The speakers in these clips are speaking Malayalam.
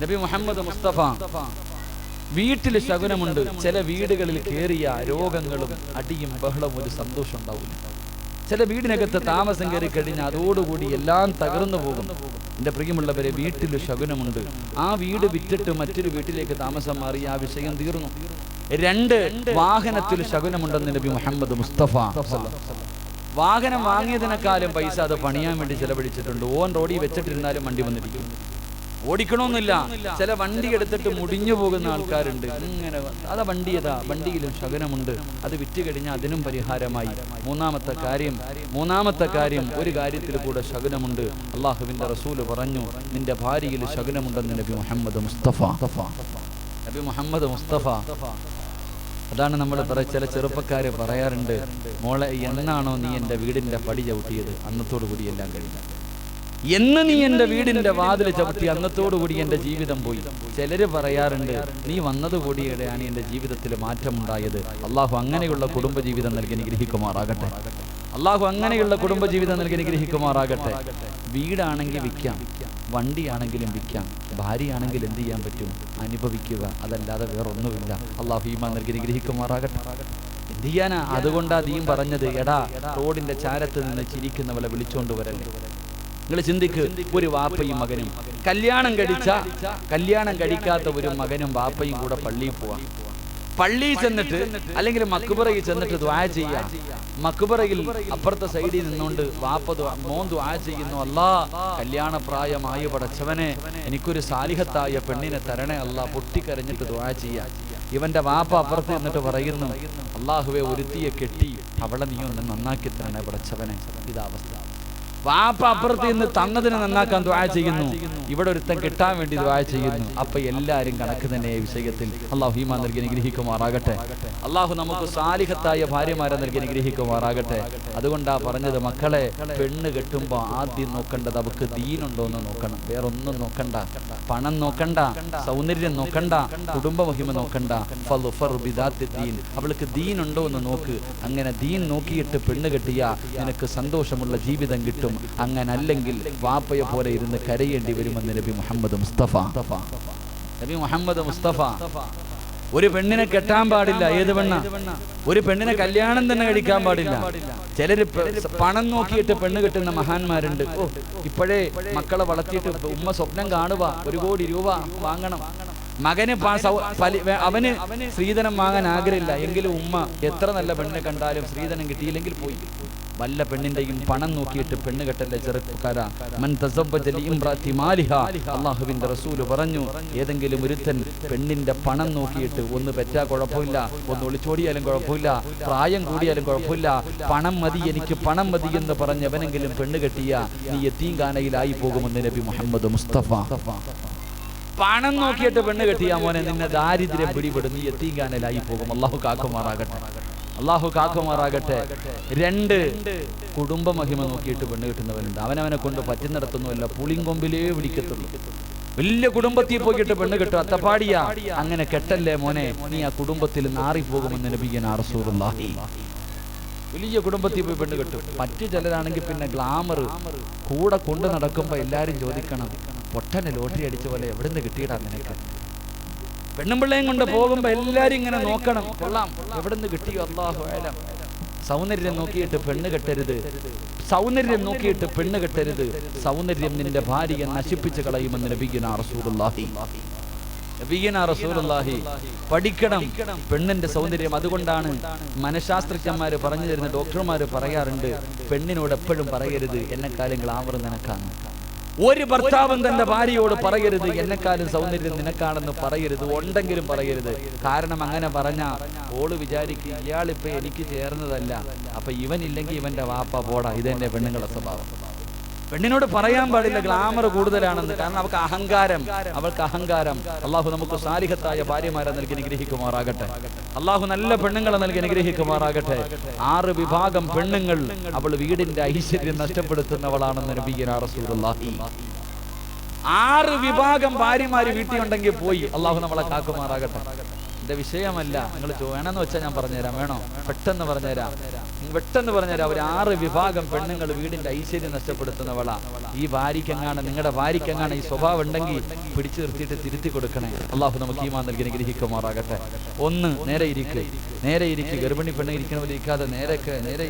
നബി മുഹമ്മദ് മുസ്തഫ വീട്ടിൽ ശകുനമുണ്ട്. ചില വീടുകളിൽ കേറിയ രോഗങ്ങളും അടിയും ബഹളവും ഒരു സന്തോഷം ഉണ്ടാവില്ല. ചില വീടിനകത്ത് താമസം കയറി കഴിഞ്ഞാൽ അതോടുകൂടി എല്ലാം തകർന്നു പോകും. എൻ്റെ പ്രിയമുള്ളവരെ, വീട്ടിൽ ശകുനമുണ്ട്. ആ വീട് വിറ്റിട്ട് മറ്റൊരു വീട്ടിലേക്ക് താമസം മാറി ആ വിഷയം തീർന്നു. 2, വാഹനത്തിൽ ശകുനമുണ്ടെന്ന് നബി മുഹമ്മദ് മുസ്തഫ. വാഹനം വാങ്ങിയതിനേക്കാളും പൈസ അത് പണിയാൻ വേണ്ടി ചെലവഴിച്ചിട്ടുണ്ട്. ഓൻ റോഡിൽ വെച്ചിട്ടിരുന്നാലും വണ്ടി വന്നിരിക്കും. ഓടിക്കണമെന്നില്ല. ചില വണ്ടി എടുത്തിട്ട് മുടിഞ്ഞു പോകുന്ന ആൾക്കാരുണ്ട്. ഇങ്ങനെ അതാ വണ്ടിയിലും ശകുനമുണ്ട്. അത് വിറ്റ് കഴിഞ്ഞാൽ അതിനും പരിഹാരമായി. മൂന്നാമത്തെ കാര്യം ഒരു കാര്യത്തിൽ കൂടെ ശകുനമുണ്ട്. അള്ളാഹുവിന്റെ റസൂല് പറഞ്ഞു, നിന്റെ ഭാര്യയിൽ ശകുനമുണ്ടെന്ന് നബി മുഹമ്മദ് മുസ്തഫ. അതാണ് നമ്മൾ ചില ചെറുപ്പക്കാര് പറയാറുണ്ട്, മോളെ എന്നാണോ നീ എൻ്റെ വീടിന്റെ പടി ചവിട്ടിയത് അന്നത്തോടു കൂടി എല്ലാം കഴിഞ്ഞു. എന്ന് നീ എൻ്റെ വീടിന്റെ വാതിൽ ചവിട്ടി അന്നത്തോടുകൂടി എൻ്റെ ജീവിതം പോയി. ചിലര് പറയാറുണ്ട്, നീ വന്നതുകൂടിയാണ് എൻ്റെ ജീവിതത്തിൽ മാറ്റമുണ്ടായത്. അള്ളാഹു അങ്ങനെയുള്ള കുടുംബജീവിതം നൽകി അനുഗ്രഹിക്കുമാറാകട്ടെ. വീടാണെങ്കിൽ വിൽക്കാം, വണ്ടിയാണെങ്കിലും വിൽക്കാം, ഭാര്യയാണെങ്കിൽ എന്ത് ചെയ്യാൻ പറ്റും? അനുഭവിക്കുക, അതല്ലാതെ വേറൊന്നുമില്ല. അള്ളാഹു ഈമാൻ നൽകി അനുഗ്രഹിക്കുമാറാകട്ടെ. എന്ത് ചെയ്യാനാ? അതുകൊണ്ടാ ദീൻ പറഞ്ഞത്, എടാ റോഡിന്റെ ചാരത്ത് നിന്ന് ചിരിക്കുന്നവളെ വിളിച്ചോണ്ട് വരല്ലേ. നിങ്ങൾ ചിന്തിക്ക്, ഒരു വാപ്പയും മകനും കല്യാണം കഴിക്കാത്ത ഒരു മകനും വാപ്പയും കൂടെ പള്ളിയിൽ പോവാം. പള്ളിയിൽ ചെന്നിട്ട് അല്ലെങ്കിൽ മക്ബറയിൽ ചെന്നിട്ട് ദുആ ചെയ്യാം. മക്ബറയിൽ അപ്പുറത്തെ സൈഡിൽ നിന്നുകൊണ്ട് മോൻ ദുആ ചെയ്യുന്നു, അല്ലാ കല്യാണപ്രായമായ പടച്ചവനെ എനിക്കൊരു സാലിഹത്തായ പെണ്ണിനെ തരണേ അല്ലാ. പൊട്ടിക്കരഞ്ഞിട്ട് ദുആ ചെയ്യാം. ഇവന്റെ വാപ്പ അപ്പുറത്ത് നിന്നിട്ട് പറയുന്നു, അല്ലാഹുവേ ഒരുത്തിയെ കെട്ടി അവളെ നീ ഒന്ന് നന്നാക്കി തരണേ പടച്ചവനെ. ഇതാവസ്ഥ. വാപ്പ അപ്പുറത്ത് നിന്ന് തന്നതിനെ നന്നാക്കാൻ ദുആ ചെയ്യുന്നു, ഇവിടെ ഒരുത്തൻ കിട്ടാൻ വേണ്ടി ദുആ ചെയ്യുന്നു. അപ്പൊ എല്ലാവരും കണക്ക് തന്നെ വിഷയത്തിൽ. അള്ളാഹു ഈമാൻ നൽകി അനുഗ്രഹിക്കുമാറാകട്ടെ. അള്ളാഹു നമുക്ക് സാലിഹത്തായ ഭാര്യമാരെ നൽകി അനുഗ്രഹിക്കുമാറാകട്ടെ. അതുകൊണ്ടാ പറഞ്ഞത്, മക്കളെ പെണ്ണ് കെട്ടുമ്പോ ആദ്യം നോക്കേണ്ടത് അവൾക്ക് ദീനുണ്ടോ എന്ന് നോക്കണം. വേറൊന്നും നോക്കണ്ട. പണം നോക്കണ്ട, സൗന്ദര്യം നോക്കണ്ട, കുടുംബ മഹിമ നോക്കണ്ട. അവൾക്ക് ദീനുണ്ടോ എന്ന് നോക്ക്. അങ്ങനെ ദീൻ നോക്കിയിട്ട് പെണ്ണ് കെട്ടിയ നിനക്ക് സന്തോഷമുള്ള ജീവിതം കിട്ടും. അങ്ങനെ അല്ലെങ്കിൽ വാപ്പയെ പോലെ ഇരുന്ന് കരയേണ്ടി വരുമെന്ന് നബി മുഹമ്മദ് മുസ്തഫ. ഒരു പെണ്ണിനെ കെട്ടാൻ പാടില്ല. ഏത് പെണ്ണ? ഒരു പെണ്ണിനെ കല്യാണം തന്നെ കഴിക്കാൻ പാടില്ല. ചിലര് പണം നോക്കിയിട്ട് പെണ്ണ് കെട്ടുന്ന മഹാന്മാരുണ്ട്. ഇപ്പോഴേ മക്കളെ വളർത്തിയിട്ട് ഉമ്മ സ്വപ്നം കാണുക, 1 കോടി രൂപ വാങ്ങണം. മകന് അവന് സ്ത്രീധനം വാങ്ങാൻ ആഗ്രഹമില്ല. എങ്കിലും ഉമ്മ എത്ര നല്ല പെണ്ണിനെ കണ്ടാലും സ്ത്രീധനം കിട്ടിയില്ലെങ്കിൽ പോയി. വല്ല പെണ്ണിന്റെയും പണം നോക്കിയിട്ട് പെണ്ണ് കെട്ടല്ലേ ചെറുപ്പക്കാരാ. അള്ളാഹുവിന്റെ റസൂല് പറഞ്ഞു, ഏതെങ്കിലും ഒരുത്തൻ പെണ്ണിന്റെ പണം നോക്കിയിട്ട് ഒന്ന് പെറ്റാ കുഴപ്പമില്ല, ഒന്ന് ഒളിച്ചോടിയാലും കുഴപ്പമില്ല, പ്രായം കൂടിയാലും കുഴപ്പമില്ല, പണം മതി, എനിക്ക് പണം മതി എന്ന് പറഞ്ഞ് എവനെങ്കിലും പെണ്ണ് കെട്ടിയ നീ യതീംഖാനയിലായി പോകുമെന്ന് നബി മുഹമ്മദ് മുസ്തഫ. പണം നോക്കിയിട്ട് പെണ്ണ് കെട്ടിയാ മോനെ നിന്നെ ദാരിദ്ര്യം പിടിപെടും, നീ യതീംഖാനയിലായി പോകും. അള്ളാഹു കാക്കുമാറാകട്ടെ. 2, കുടുംബ മഹിമ നോക്കിയിട്ട് പെണ്ണ് കിട്ടുന്നവനുണ്ട്. അവനവനെ കൊണ്ട് പറ്റുന്നിടത്തൊന്നുമല്ല, പുളിങ്കൊമ്പിലേ പിടിക്കത്തുള്ളൂ. വലിയ കുടുംബത്തിൽ പോയിട്ട് പെണ്ണ് കെട്ടും, അത്തപ്പാടിയാ. അങ്ങനെ കെട്ടല്ലേ മോനെ, നീ ആ കുടുംബത്തിൽ നാറിപ്പോകുമെന്ന് നബിയുനാ റസൂലുള്ളാഹി. വലിയ കുടുംബത്തിൽ പോയി പെണ്ണ് കെട്ടും. മറ്റു ചിലരാണെങ്കിൽ പിന്നെ ഗ്ലാമർ കൂടെ കൊണ്ട് നടക്കുമ്പോ എല്ലാരും ചോദിക്കണം, പൊട്ടനെ ലോട്ടറി അടിച്ച പോലെ എവിടുന്ന് കിട്ടിയിടാ നിനക്ക്? പെണ്ണും പിള്ളയും കൊണ്ട് പോകുമ്പോ എല്ലാരും ഇങ്ങനെ നോക്കണം, കൊള്ളാം എവിടുന്ന് കിട്ടിയോ അല്ലാഹു അലം. സൗന്ദര്യം നോക്കിയിട്ട് പെണ്ണ് കെട്ടരുത്. സൗന്ദര്യം നിന്റെ ഭാര്യയെ നശിപ്പിച്ചു കളയുമെന്ന് നബിയുനാ റസൂലുള്ളാഹി. പഠിക്കണം പെണ്ണിന്റെ സൗന്ദര്യം. അതുകൊണ്ടാണ് മനഃശാസ്ത്രജ്ഞന്മാര് പറഞ്ഞു തരുന്ന, ഡോക്ടർമാര് പറയാറുണ്ട്, പെണ്ണിനോട് എപ്പോഴും പറയരുത് എന്നെക്കാളും ഗ്ലാമർ നിനക്കാണ്. ഒരു ഭർത്താവും തന്റെ ഭാര്യയോട് പറയരുത് എന്നെക്കാളും സൗന്ദര്യം നിനക്കാണെന്ന് പറയരുത്. ഉണ്ടെങ്കിലും പറയരുത്. കാരണം അങ്ങനെ പറഞ്ഞ ഓള് വിചാരിക്കും ഇയാളിപ്പോ എനിക്ക് ചേർന്നതല്ല, അപ്പൊ ഇവനില്ലെങ്കിൽ ഇവന്റെ വാപ്പ പോടാ. ഇതെന്നെ പെണ്ണുങ്ങളുടെ സ്വഭാവം. പെണ്ണിനോട് പറയാൻ പാടില്ല ഗ്ലാമർ കൂടുതലാണെന്ന്. കാരണം അവൾക്ക് അഹങ്കാരം. അള്ളാഹു നമുക്ക് സാലിഹത്തായ ഭാര്യമാരെ നൽകി അനുഗ്രഹിക്കുമാറാകട്ടെ. അള്ളാഹു നല്ല പെണ്ണുങ്ങളെ നൽകി അനുഗ്രഹിക്കുമാറാകട്ടെ. 6 വിഭാഗം പെണ്ണുങ്ങൾ അവൾ വീടിന്റെ ഐശ്വര്യം നഷ്ടപ്പെടുത്തുന്നവളാണെന്ന് നബിയുനാ റസൂലുള്ളാഹി. 6 വിഭാഗം ഭാര്യമാര് വീട്ടിലുണ്ടെങ്കിൽ പോയി. അള്ളാഹു നമ്മളെ കാക്കുമാറാകട്ടെ. എന്റെ വിഷയമല്ല, നിങ്ങൾ വേണമെന്ന് വെച്ചാൽ ഞാൻ പറഞ്ഞുതരാം. വേണോ? പെട്ടെന്ന് പറഞ്ഞുതരാം. പെട്ടെന്ന് പറഞ്ഞാൽ അവർ 6 വിഭാഗം പെണ്ണുങ്ങൾ വീടിന്റെ ഐശ്വര്യം നഷ്ടപ്പെടുത്തുന്നവളാ. ഈ ഭാര്യക്കെങ്ങാണ്, നിങ്ങളുടെ ഭാര്യക്കെങ്ങാണ് ഈ സ്വഭാവം ഉണ്ടെങ്കിൽ പിടിച്ചു നിർത്തിയിട്ട് തിരുത്തി കൊടുക്കണേ. അള്ളാഹു നമുക്ക് ഈമാൻ നൽകി അനുഗ്രഹിക്കുമാറാകട്ടെ. 1, നേരെ ഇരിക്ക്. ഗർഭിണി പെണ്ണ് ഇരിക്കണ പോലെ ഇരിക്കാതെ നേരെ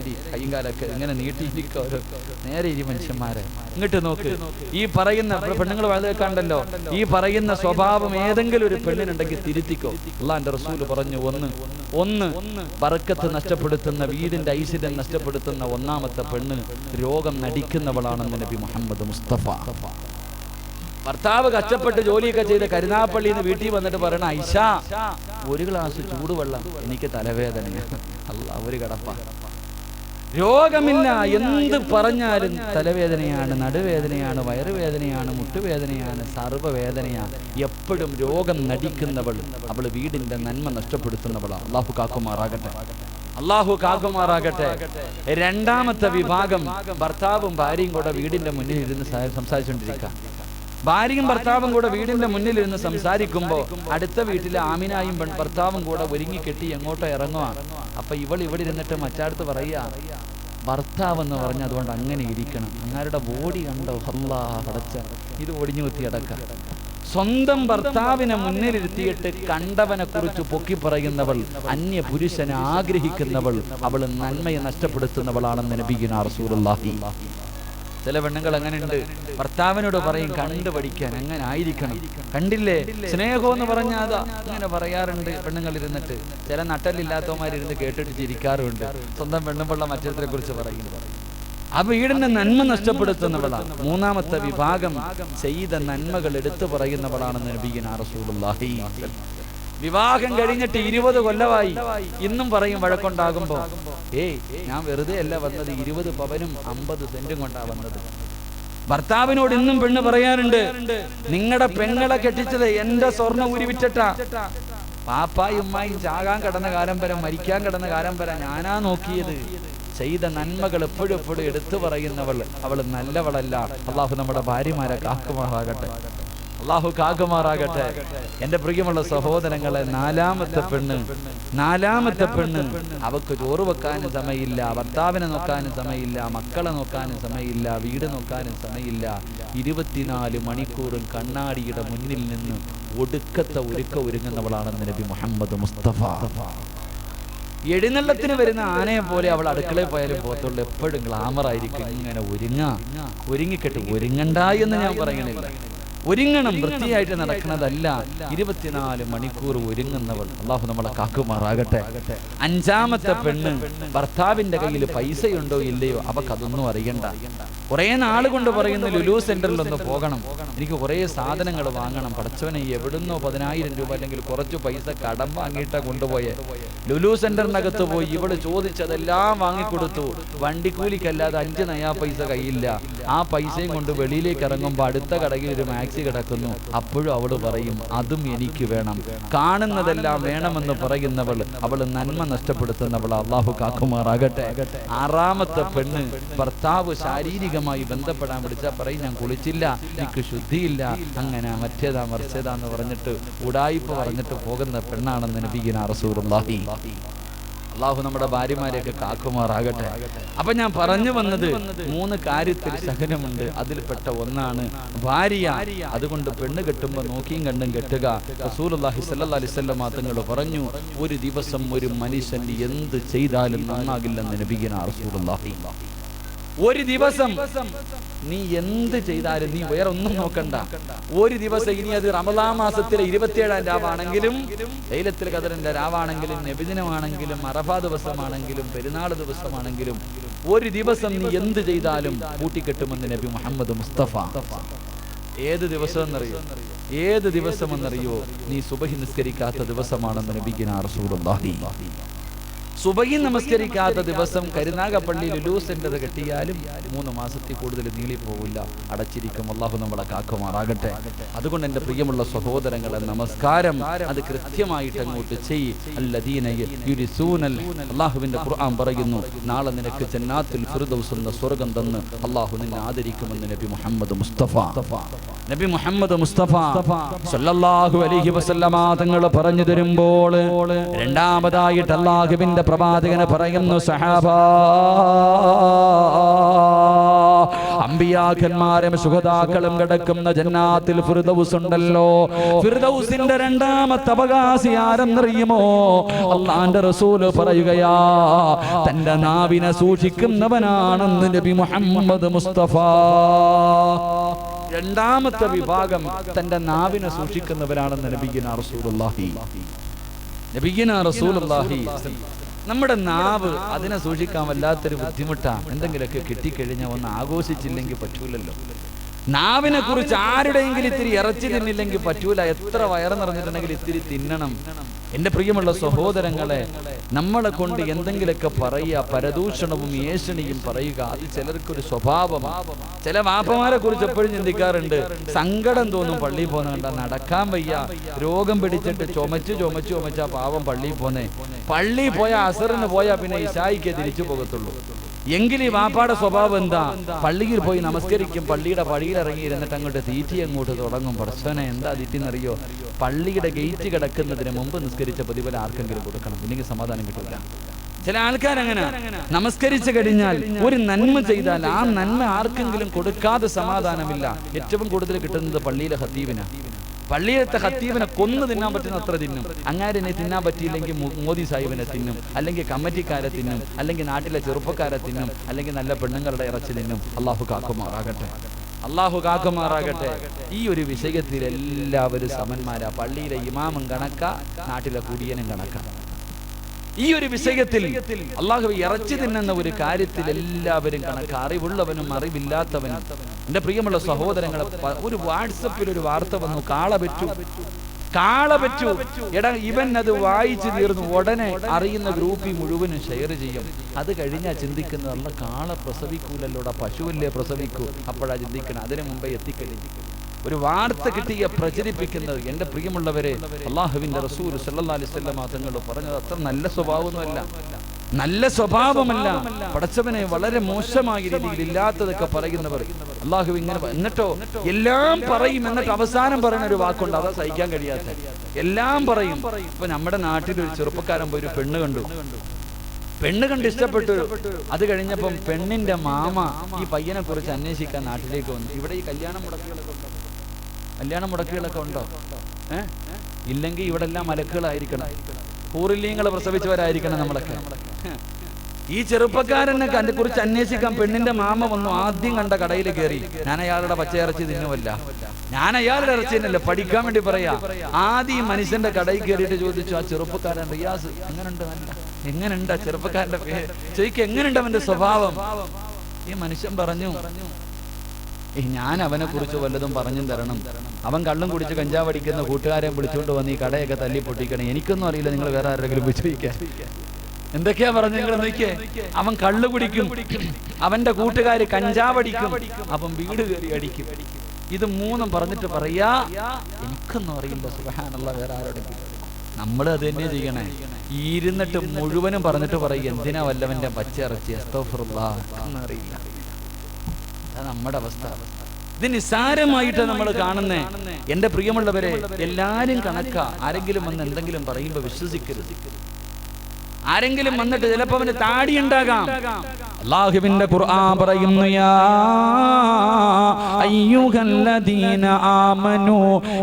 ഇരി, കൈയും കാലൊക്കെ ഇങ്ങനെ നീട്ടിയിരിക്കുക. നേരെ ഇരി മനുഷ്യന്മാരെ. ഇങ്ങോട്ട് നോക്ക്. ഈ പറയുന്ന പെണ്ണുങ്ങൾ വലുതേക്കാണ്ടല്ലോ, ഈ പറയുന്ന സ്വഭാവം ഏതെങ്കിലും ഒരു പെണ്ണിനുണ്ടെങ്കിൽ തിരുത്തിക്കോ. അള്ളാന്റെ റസൂല് പറഞ്ഞു, ഒന്ന് ബർക്കത്ത് നഷ്ടപ്പെടുത്തുന്ന, വീടിന്റെ ഐശ്വര്യം നഷ്ടപ്പെടുത്തുന്ന ഒന്നാമത്തെ പെണ്ണ് രോഗം നടിക്കുന്നവളാണെന്ന് നബി മുഹമ്മദ് മുസ്തഫ. ഭർത്താവ് കഷ്ടപ്പെട്ട് ജോലിയൊക്കെ ചെയ്ത് കരുനാഗപ്പള്ളിയിൽ നിന്ന് വീട്ടിൽ വന്നിട്ട് പറയണ, ഐഷ 1 ഗ്ലാസ് ചൂടുവെള്ളം, എനിക്ക് തലവേദനയാണ്. അല്ലാ, ഒരു കടപ്പ. രോഗമില്ല, എന്ത് പറഞ്ഞാലും തലവേദനയാണ്, നടുവേദനയാണ്, വയറുവേദനയാണ്, മുട്ടുവേദനയാണ്, സർവ്വവേദനയാണ്. എപ്പോഴും രോഗം നടിക്കുന്നവൾ, അവൾ വീടിന്റെ നന്മ നഷ്ടപ്പെടുത്തുന്നവളാണ്. അള്ളാഹു കാക്കുമാറാകട്ടെ. രണ്ടാമത്തെ വിഭാഗം ഭർത്താവും ഭാര്യയും കൂടെ വീടിന്റെ മുന്നിൽ ഇരുന്ന് സംസാരിച്ചുകൊണ്ടിരിക്കുക. ഭാര്യയും ഭർത്താവും കൂടെ വീടിന്റെ മുന്നിൽ ഇരുന്ന് സംസാരിക്കുമ്പോൾ അടുത്ത വീട്ടിലെ ആമിനായും ഭർത്താവും കൂടെ ഒരുങ്ങിക്കെട്ടി എങ്ങോട്ടോ ഇറങ്ങുക. അപ്പൊ ഇവിടെ ഇരുന്നിട്ട് മറ്റാടുത്ത് പറയുക, ഭർത്താവ് എന്ന് പറഞ്ഞ അതുകൊണ്ട് അങ്ങനെ ഇരിക്കണം. അങ്ങാരുടെ ബോഡി കണ്ടോ, അല്ലാ പടച്ച, ഇത് ഒടിഞ്ഞു കുത്തി അടക്ക. സ്വന്തം ഭർത്താവിനെ മുന്നിലിരുത്തിയിട്ട് കണ്ടവനെ കുറിച്ച് പൊക്കി പറയുന്നവൾ, അന്യ പുരുഷനെ ആഗ്രഹിക്കുന്നവൾ, അവൾ നന്മയെ നഷ്ടപ്പെടുത്തുന്നവളാണെന്ന് നബിയുനാ റസൂലുള്ളാഹി. ചില പെണ്ണുങ്ങൾ അങ്ങനെ ഉണ്ട്, ഭർത്താവിനോട് പറയും കണ്ടു പഠിക്കാൻ, അങ്ങനെ ആയിരിക്കണം. കണ്ടില്ലേ സ്നേഹം എന്ന് പറഞ്ഞാൽ അതാ, അങ്ങനെ പറയാറുണ്ട് പെണ്ണുങ്ങൾ ഇരുന്നിട്ട്. ചില നട്ടലില്ലാത്തവന്മാരിരുന്ന് കേട്ടിട്ട് ചിരിക്കാറുണ്ട്, സ്വന്തം പെണ്ണുമ്പുള്ള മറ്റത്തിനെ കുറിച്ച് പറയുന്നു. ആ വീടിന്റെ നന്മ നഷ്ടപ്പെടുത്തുന്നവളാണ്. മൂന്നാമത്തെ വിഭാഗം ചെയ്ത നന്മകൾ എടുത്തു പറയുന്നവളാണെന്ന് നബിയുനാ റസൂലുള്ളാഹി. വിവാഹം കഴിഞ്ഞിട്ട് 20 കൊല്ലമായി, ഇന്നും പറയും വഴക്കുണ്ടാകുമ്പോ, ഞാൻ വെറുതെ അല്ല വന്നത്, 20 പവനും 50 സെന്റും കൊണ്ടാ വന്നത്. ഭർത്താവിനോട് ഇന്നും പെണ്ണ് പറയാറുണ്ട്, നിങ്ങളുടെ പെങ്ങളെ കെട്ടിച്ചത് എന്റെ സ്വർണ്ണ ഊരി വിറ്റിട്ടാ. പാപ്പായും ഉമ്മായും ചാകാൻ കിടന്ന കാലം വരെ, മരിക്കാൻ കിടന്ന കാലം വരെ ഞാനാ നോക്കിയത്. ചെയ്ത നന്മകൾ എപ്പോഴും എടുത്തു പറയുന്നവൾ, അവൾ നല്ലവളല്ല. അള്ളാഹു നമ്മുടെ ഭാര്യമാരെ കാക്കുമാറാകട്ടെ. എന്റെ പ്രിയമുള്ള സഹോദരങ്ങളെ, നാലാമത്തെ പെണ്ണ് അവക്ക് ചോറ് വെക്കാനും സമയമില്ല, ഭർത്താവിനെ നോക്കാനും സമയമില്ല, മക്കളെ നോക്കാനും സമയമില്ല, വീട് നോക്കാനും സമയമില്ല. 24 മണിക്കൂറും കണ്ണാടിയുടെ മുന്നിൽ നിന്ന് ഒടുക്കത്തെ ഒരുങ്ങുന്നവളാണെന്ന് നബി മുഹമ്മദ് മുസ്തഫ. എഴുന്നള്ളത്തിന് വരുന്ന ആനയെ പോലെ അവൾ അടുക്കളയിൽ പോയാലും പോത്തുള്ളൂ, എപ്പോഴും ഗ്ലാമർ ആയിരിക്കും. ഇങ്ങനെ ഒരുങ്ങിക്കെട്ട്. ഒരുങ്ങണ്ട എന്ന് ഞാൻ പറയണില്ല, ഒരുങ്ങണം, വൃത്തിയായിട്ട് നടക്കുന്നതല്ല. 24 മണിക്കൂർ ഒരുങ്ങുന്നവൾ. അള്ളാഹു നമ്മളെ കാക്കുമാറാകട്ടെ. അഞ്ചാമത്തെ പെണ്ണ്, ഭർത്താവിന്റെ കയ്യിൽ പൈസയുണ്ടോ ഇല്ലയോ അവക്കതൊന്നും അറിയണ്ട. കുറെ നാൾ കൊണ്ട് പറയുന്ന ലുലു സെന്ററിലൊന്ന് പോകണം, എനിക്ക് കുറെ സാധനങ്ങൾ വാങ്ങണം. പടച്ചവനെ, എവിടുന്നോ 10,000 രൂപ അല്ലെങ്കിൽ കുറച്ചു പൈസ കടം വാങ്ങിയിട്ടാ കൊണ്ടുപോയെ. ലുലു സെന്ററിനകത്ത് പോയി ഇവള് ചോദിച്ചതെല്ലാം വാങ്ങിക്കൊടുത്തു. വണ്ടിക്കൂലിക്കല്ലാതെ 5 നയാ പൈസ കയ്യില്ല. ആ പൈസയും കൊണ്ട് വെളിയിലേക്ക് ഇറങ്ങുമ്പോൾ അടുത്ത കടയിൽ ഒരു മാക്സി കിടക്കുന്നു. അപ്പോഴും അവള് പറയും, അതും എനിക്ക് വേണം. കാണുന്നതെല്ലാം വേണമെന്ന് പറയുന്നവൾ, അവള് നന്മ നഷ്ടപ്പെടുത്തുന്നവൾ. അള്ളാഹു കാക്കുമാറാകട്ടെ. ആറാമത്തെ പെണ്ണ്, ഭർത്താവ് ശാരീരികമായി ബന്ധപ്പെടാൻ വിളിച്ചാൽ പറയും, ഞാൻ കുളിച്ചില്ല, എനിക്ക് ശുദ്ധിയില്ല, അങ്ങനെ മറ്റേതാ മറിച്ചേതാന്ന് പറഞ്ഞിട്ട് ഉടായിപ്പ് പറഞ്ഞിട്ട് പോകുന്ന പെണ്ണാണെന്ന് നബിയുനാ റസൂലുള്ളാഹി. അള്ളാഹു നമ്മുടെ ഭാര്യമാരെയൊക്കെ കാക്കുമാറാകട്ടെ. അപ്പൊ ഞാൻ പറഞ്ഞു വന്നത്, 3 കാര്യത്തിൽ സഹനമുണ്ട്. അതിൽപ്പെട്ട ഒന്നാണ് ഭാര്യ. അതുകൊണ്ട് പെണ്ണ് കെട്ടുമ്പോ നോക്കിയും കണ്ടും കെട്ടുക. റസൂലുള്ളാഹി സ്വല്ലല്ലാഹി അലൈഹി വസല്ലം തങ്ങൾ പറഞ്ഞു, ഒരു ദിവസം ഒരു മനുഷ്യൻ എന്ത് ചെയ്താലും നന്നാകില്ലെന്ന് നബിയുനാ റസൂലുള്ളാഹി. ഒരു ദിവസം നീ എന്ത് ചെയ്താലും നീ വേറെ ഒന്നും നോക്കണ്ട. ഒരു ദിവസം, ഇനി അത് റമളാൻ മാസത്തിലെ 27-ാം രാവാണെങ്കിലും, ലൈലത്തുൽ ഖദറിന്റെ രാവാണെങ്കിലും, നബിദിനമാണെങ്കിലും, അറഫാ ദിവസമാണെങ്കിലും, പെരുന്നാൾ ദിവസമാണെങ്കിലും, ഒരു ദിവസം നീ എന്ത് ചെയ്താലും കൂട്ടിക്കെട്ടുമെന്ന് നബി മുഹമ്മദ് മുസ്തഫ. ഏത് ദിവസമെന്നറിയോ? നീ സുബഹി നിസ്കരിക്കാത്ത ദിവസമാണെന്ന് നബിയുനാ റസൂലുള്ളാഹി. സുബഹി നമസ്കരിക്കാത്ത ദിവസം കരുനാഗപ്പള്ളി ലുലു സെന്റർ കെട്ടിയാലും 3 മാസത്തിൽ കൂടുതൽ നീളിപ്പോവില്ല, അടച്ചിരിക്കും. അള്ളാഹു നമ്മളെ കാക്കുമാറാകട്ടെ. അതുകൊണ്ട് എൻ്റെ പ്രിയമുള്ള സഹോദരങ്ങളെ, നമസ്കാരം അത് കൃത്യമായിട്ട് അങ്ങോട്ട് ചെയ്യ്. അല്ലദീന യുരിസൂനൽ, അള്ളാഹുവിന്റെ ഖുർആൻ പറയുന്നു, നാളെ നിനക്ക് ജന്നാത്തുൽ ഫിർദൗസ് എന്ന സ്വർഗ്ഗം തന്ന് അള്ളാഹു നിന്നെ ആദരിക്കുമെന്ന് നബി മുഹമ്മദ് മുസ്തഫ. നബി മുഹമ്മദ് മുസ്തഫ സല്ലല്ലാഹു അലൈഹി വസല്ലമ തങ്ങൾ പറഞ്ഞു തരുമ്പോൾ രണ്ടാമതായിട്ട് അല്ലാഹുവിന്റെ പ്രവാചകൻ പറയുന്നു, സഹാബാ, അമ്പിയാക്കന്മാരും ശുഹദാക്കളും കിടക്കുന്ന ജന്നാത്തിൽ ഫിർദൗസ് ഉണ്ടല്ലോ, ഫിർദൗസിന്റെ രണ്ടാമത്തെ അവകാശി ആരെന്നറിയുമോ? അല്ലാഹുവിന്റെ റസൂൽ പറയുകയാ, തന്റെ നാവിനെ സൂക്ഷിക്കുന്നവനാണെന്ന് നബി മുഹമ്മദ് മുസ്തഫ. രണ്ടാമത്തെ വിഭാഗം തന്റെ നാവിനെ സൂക്ഷിക്കുന്നവരാണെന്ന് നബിയുനാ റസൂലുള്ളാഹി. നബിയുനാ റസൂലുള്ളാഹി. നമ്മുടെ നാവ് അതിനെ സൂക്ഷിക്കാൻ വല്ലാത്തൊരു ബുദ്ധിമുട്ടാണ്. എന്തെങ്കിലുമൊക്കെ കിട്ടിക്കഴിഞ്ഞാൽ ഒന്ന് ആഘോഷിച്ചില്ലെങ്കിൽ പറ്റൂലല്ലോ. നാവിനെ കുറിച്ച് ആരുടെയെങ്കിലും ഇത്തിരി ഇറച്ചി തിന്നില്ലെങ്കിൽ പറ്റൂല. എത്ര വയറ് നിറഞ്ഞിട്ടുണ്ടെങ്കിൽ ഇത്തിരി തിന്നണം. എന്റെ പ്രിയമുള്ള സഹോദരങ്ങളെ, നമ്മളെ കൊണ്ട് എന്തെങ്കിലുമൊക്കെ പറയുക, പരദൂഷണവും ഏഷണിയും പറയുക, അത് ചിലർക്കൊരു സ്വഭാവമാണ്. ചില വാപ്പമാരെ കുറിച്ച് എപ്പോഴും ചിന്തിക്കാറുണ്ട്. സങ്കടം തോന്നും പള്ളിയിൽ പോകുന്ന കണ്ടാ. നടക്കാൻ വയ്യ, രോഗം പിടിച്ചിട്ട് ചുമച്ചാ പാവം പള്ളിയിൽ പോന്നേ. പള്ളിയിൽ പോയാൽ അസറിന് പോയാൽ പിന്നെ ഇശായിക്ക് തിരിച്ചു പോകത്തുള്ളൂ. എങ്കിൽ ഈ വാപ്പാടെ സ്വഭാവം എന്താ? പള്ളിയിൽ പോയി നമസ്കരിക്കും, പള്ളിയുടെ പടിയിൽ ഇറങ്ങി ഇരുന്നിട്ട് അങ്ങോട്ട് തീറ്റി അങ്ങോട്ട് തുടങ്ങും. പടച്ചോനെ, എന്താ തീറ്റിന്നറിയോ? പള്ളിയുടെ ഗേറ്റ് കിടക്കുന്നതിന് മുമ്പ് നിസ്കരിച്ച പ്രതിഫലം ആർക്കെങ്കിലും കൊടുക്കണം, ഇല്ലെങ്കിൽ സമാധാനം കിട്ടില്ല. ചില ആൾക്കാരങ്ങനെ നമസ്കരിച്ചു കഴിഞ്ഞാൽ ഒരു നന്മ ചെയ്താൽ ആ നന്മ ആർക്കെങ്കിലും കൊടുക്കാതെ സമാധാനമില്ല. ഏറ്റവും കൂടുതൽ കിട്ടുന്നത് പള്ളിയിലെ ഖത്തീബിനാണ്. പള്ളിയിലത്തെ ഖത്തീബിനെ കൊന്നു തിന്നാൻ പറ്റുന്ന അത്ര തിന്നും. അങ്ങാരിനെ തിന്നാൻ പറ്റിയില്ലെങ്കിൽ മോദി സാഹിബിനെ തിന്നും, അല്ലെങ്കിൽ കമ്മിറ്റിക്കാരെ തിന്നും, അല്ലെങ്കിൽ നാട്ടിലെ ചെറുപ്പക്കാരെ തിന്നും, അല്ലെങ്കിൽ നല്ല പെണ്ണുങ്ങളുടെ ഇറച്ചി തിന്നും. അള്ളാഹു കാക്കുമാറാകട്ടെ, അള്ളാഹു കാക്കുമാറാകട്ടെ. ഈ ഒരു വിഷയത്തിൽ എല്ലാവരും സമന്മാരാ. പള്ളിയിലെ ഇമാമും കണക്കാ, നാട്ടിലെ കുടിയനും കണക്കാ. ഈ ഒരു വിഷയത്തിൽ അള്ളാഹു ഇറച്ചി തിന്നുന്ന ഒരു കാര്യത്തിൽ എല്ലാവരും കണക്ക്. അറിവുള്ളവനും അറിവില്ലാത്തവനും. എന്റെ പ്രിയമുള്ള സഹോദരങ്ങളെ, ഒരു വാട്സപ്പിൽ ഒരു വാർത്ത വന്നു, കാള പറ്റൂ. എടാ, ഇവൻ അത് വായിച്ചു തീർന്നു. ഉടനെ അറിയുന്ന ഗ്രൂപ്പിൽ മുഴുവനും ഷെയർ ചെയ്യും. അത് കഴിഞ്ഞാൽ ചിന്തിക്കുന്നത്, അല്ല, കാള പ്രസവിക്കൂലല്ലോടാ, പശുവല്ലേ പ്രസവിക്കൂ. അപ്പോഴാ ചിന്തിക്കണം, അതിനു മുമ്പേ എത്തിക്കഴിഞ്ഞു. ഒരു വാർത്ത കിട്ടിയ പ്രചരിപ്പിക്കുന്നത്. എന്റെ പ്രിയമുള്ളവരെ, അല്ലാഹുവിന്റെ റസൂൽ സല്ലല്ലാഹു അലൈഹി വസല്ലം തങ്ങൾ പറഞ്ഞത് അത്ര നല്ല സ്വഭാവമൊന്നുമല്ല, നല്ല സ്വഭാവമല്ല. പടച്ചവനെ വളരെ മോശമായ രീതിയിൽ ഇല്ലാത്തതൊക്കെ പറയുന്നവർ അല്ലാഹു ഇങ്ങനെ. എന്നിട്ടോ എല്ലാം പറയും, എന്നിട്ട് അവസാനം പറയുന്ന ഒരു വാക്കുണ്ട്, അതാ സഹിക്കാൻ കഴിയാത്ത. എല്ലാം പറയും. ഇപ്പൊ നമ്മുടെ നാട്ടിൽ ഒരു ചെറുപ്പക്കാരൻ പോയി ഒരു പെണ്ണ് കണ്ട് ഇഷ്ടപ്പെട്ടു. അത് കഴിഞ്ഞപ്പം പെണ്ണിന്റെ മാമ ഈ പയ്യനെ കുറിച്ച് അന്വേഷിക്കാൻ നാട്ടിലേക്ക് വന്നു. ഇവിടെ ഈ കല്യാണ മുടക്കുകളൊക്കെ ഉണ്ടോ? ഇല്ലെങ്കിൽ ഇവിടെ എല്ലാം മലക്കുകളായിരിക്കണം, ഹൂറില്ലീങ്ങൾ പ്രസവിച്ചവരായിരിക്കണം നമ്മളൊക്കെ. ഈ ചെറുപ്പക്കാരനെ അതിനെ കുറിച്ച് അന്വേഷിക്കാൻ പെണ്ണിന്റെ മാമ വന്നു. ആദ്യം കണ്ട കടയിൽ കയറി. ഞാൻ അയാളുടെ പച്ചയിറച്ചി തിന്നുമല്ല, ഞാൻ അയാളുടെ ഇറച്ചി തന്നെയല്ല, പഠിക്കാൻ വേണ്ടി പറയാ. ആദ്യം മനുഷ്യന്റെ കടയിൽ കയറിയിട്ട് ചോദിച്ചു, ആ ചെറുപ്പക്കാരൻ റിയാസ് എങ്ങനെയുണ്ട്? ആ ചെറുപ്പക്കാരന്റെ പേര് ചോദിക്കുക, എങ്ങനെയുണ്ട് അവന്റെ സ്വഭാവം? ഈ മനുഷ്യൻ പറഞ്ഞു, ഞാൻ അവനെ കുറിച്ച് വല്ലതും പറഞ്ഞു തരണം. അവൻ കള്ളും കുടിച്ച് കഞ്ചാവടിക്കുന്ന കൂട്ടുകാരെ വിളിച്ചുകൊണ്ട് വന്ന് ഈ കടയൊക്കെ തല്ലി പൊട്ടിക്കണം. എനിക്കൊന്നും അറിയില്ല, നിങ്ങൾ വേറെ ആരെങ്കിലും പോയി ചോദിക്കാൻ. എന്തൊക്കെയാ പറഞ്ഞു നിങ്ങൾ നോക്കിയേ. അവൻ കള്ളു കുടിക്കും, അവന്റെ കൂട്ടുകാര് കഞ്ചാവടിക്കും, അവൻ വീട് കയറി അടിക്കും. ഇത് മൂന്നും പറഞ്ഞിട്ട് പറയാ, എനിക്കൊന്നും അറിയില്ല, സുബ്ഹാനല്ലാഹ്, വേറെ ആരോടെങ്കിലും. നമ്മൾ അത് തന്നെ ചെയ്യണേ. ഇരുന്നിട്ട് മുഴുവനും പറഞ്ഞിട്ട് പറയും, എന്തിനാ വല്ലവന്റെ പച്ചിറച്ചി, അസ്തഗ്ഫിറുല്ലാഹ്, എന്നറിയില്ല. നമ്മുടെ അവസ്ഥ. ഇത് നിസ്സാരമായിട്ട് നമ്മൾ കാണുന്നേ. എന്റെ പ്രിയമുള്ളവരെ, എല്ലാരും കണക്കാ. ആരെങ്കിലും വന്ന് എന്തെങ്കിലും പറയുമ്പോ വിശ്വസിക്കരുത്. ആരെങ്കിലും വന്നിട്ട് ചിലപ്പോ അവന് താടി ഉണ്ടാകാം. അല്ലാഹുവിന്റെ ഖുർആൻ പറയുന്നു, യാ അയ്യുഹല്ലദീന ആമനൂ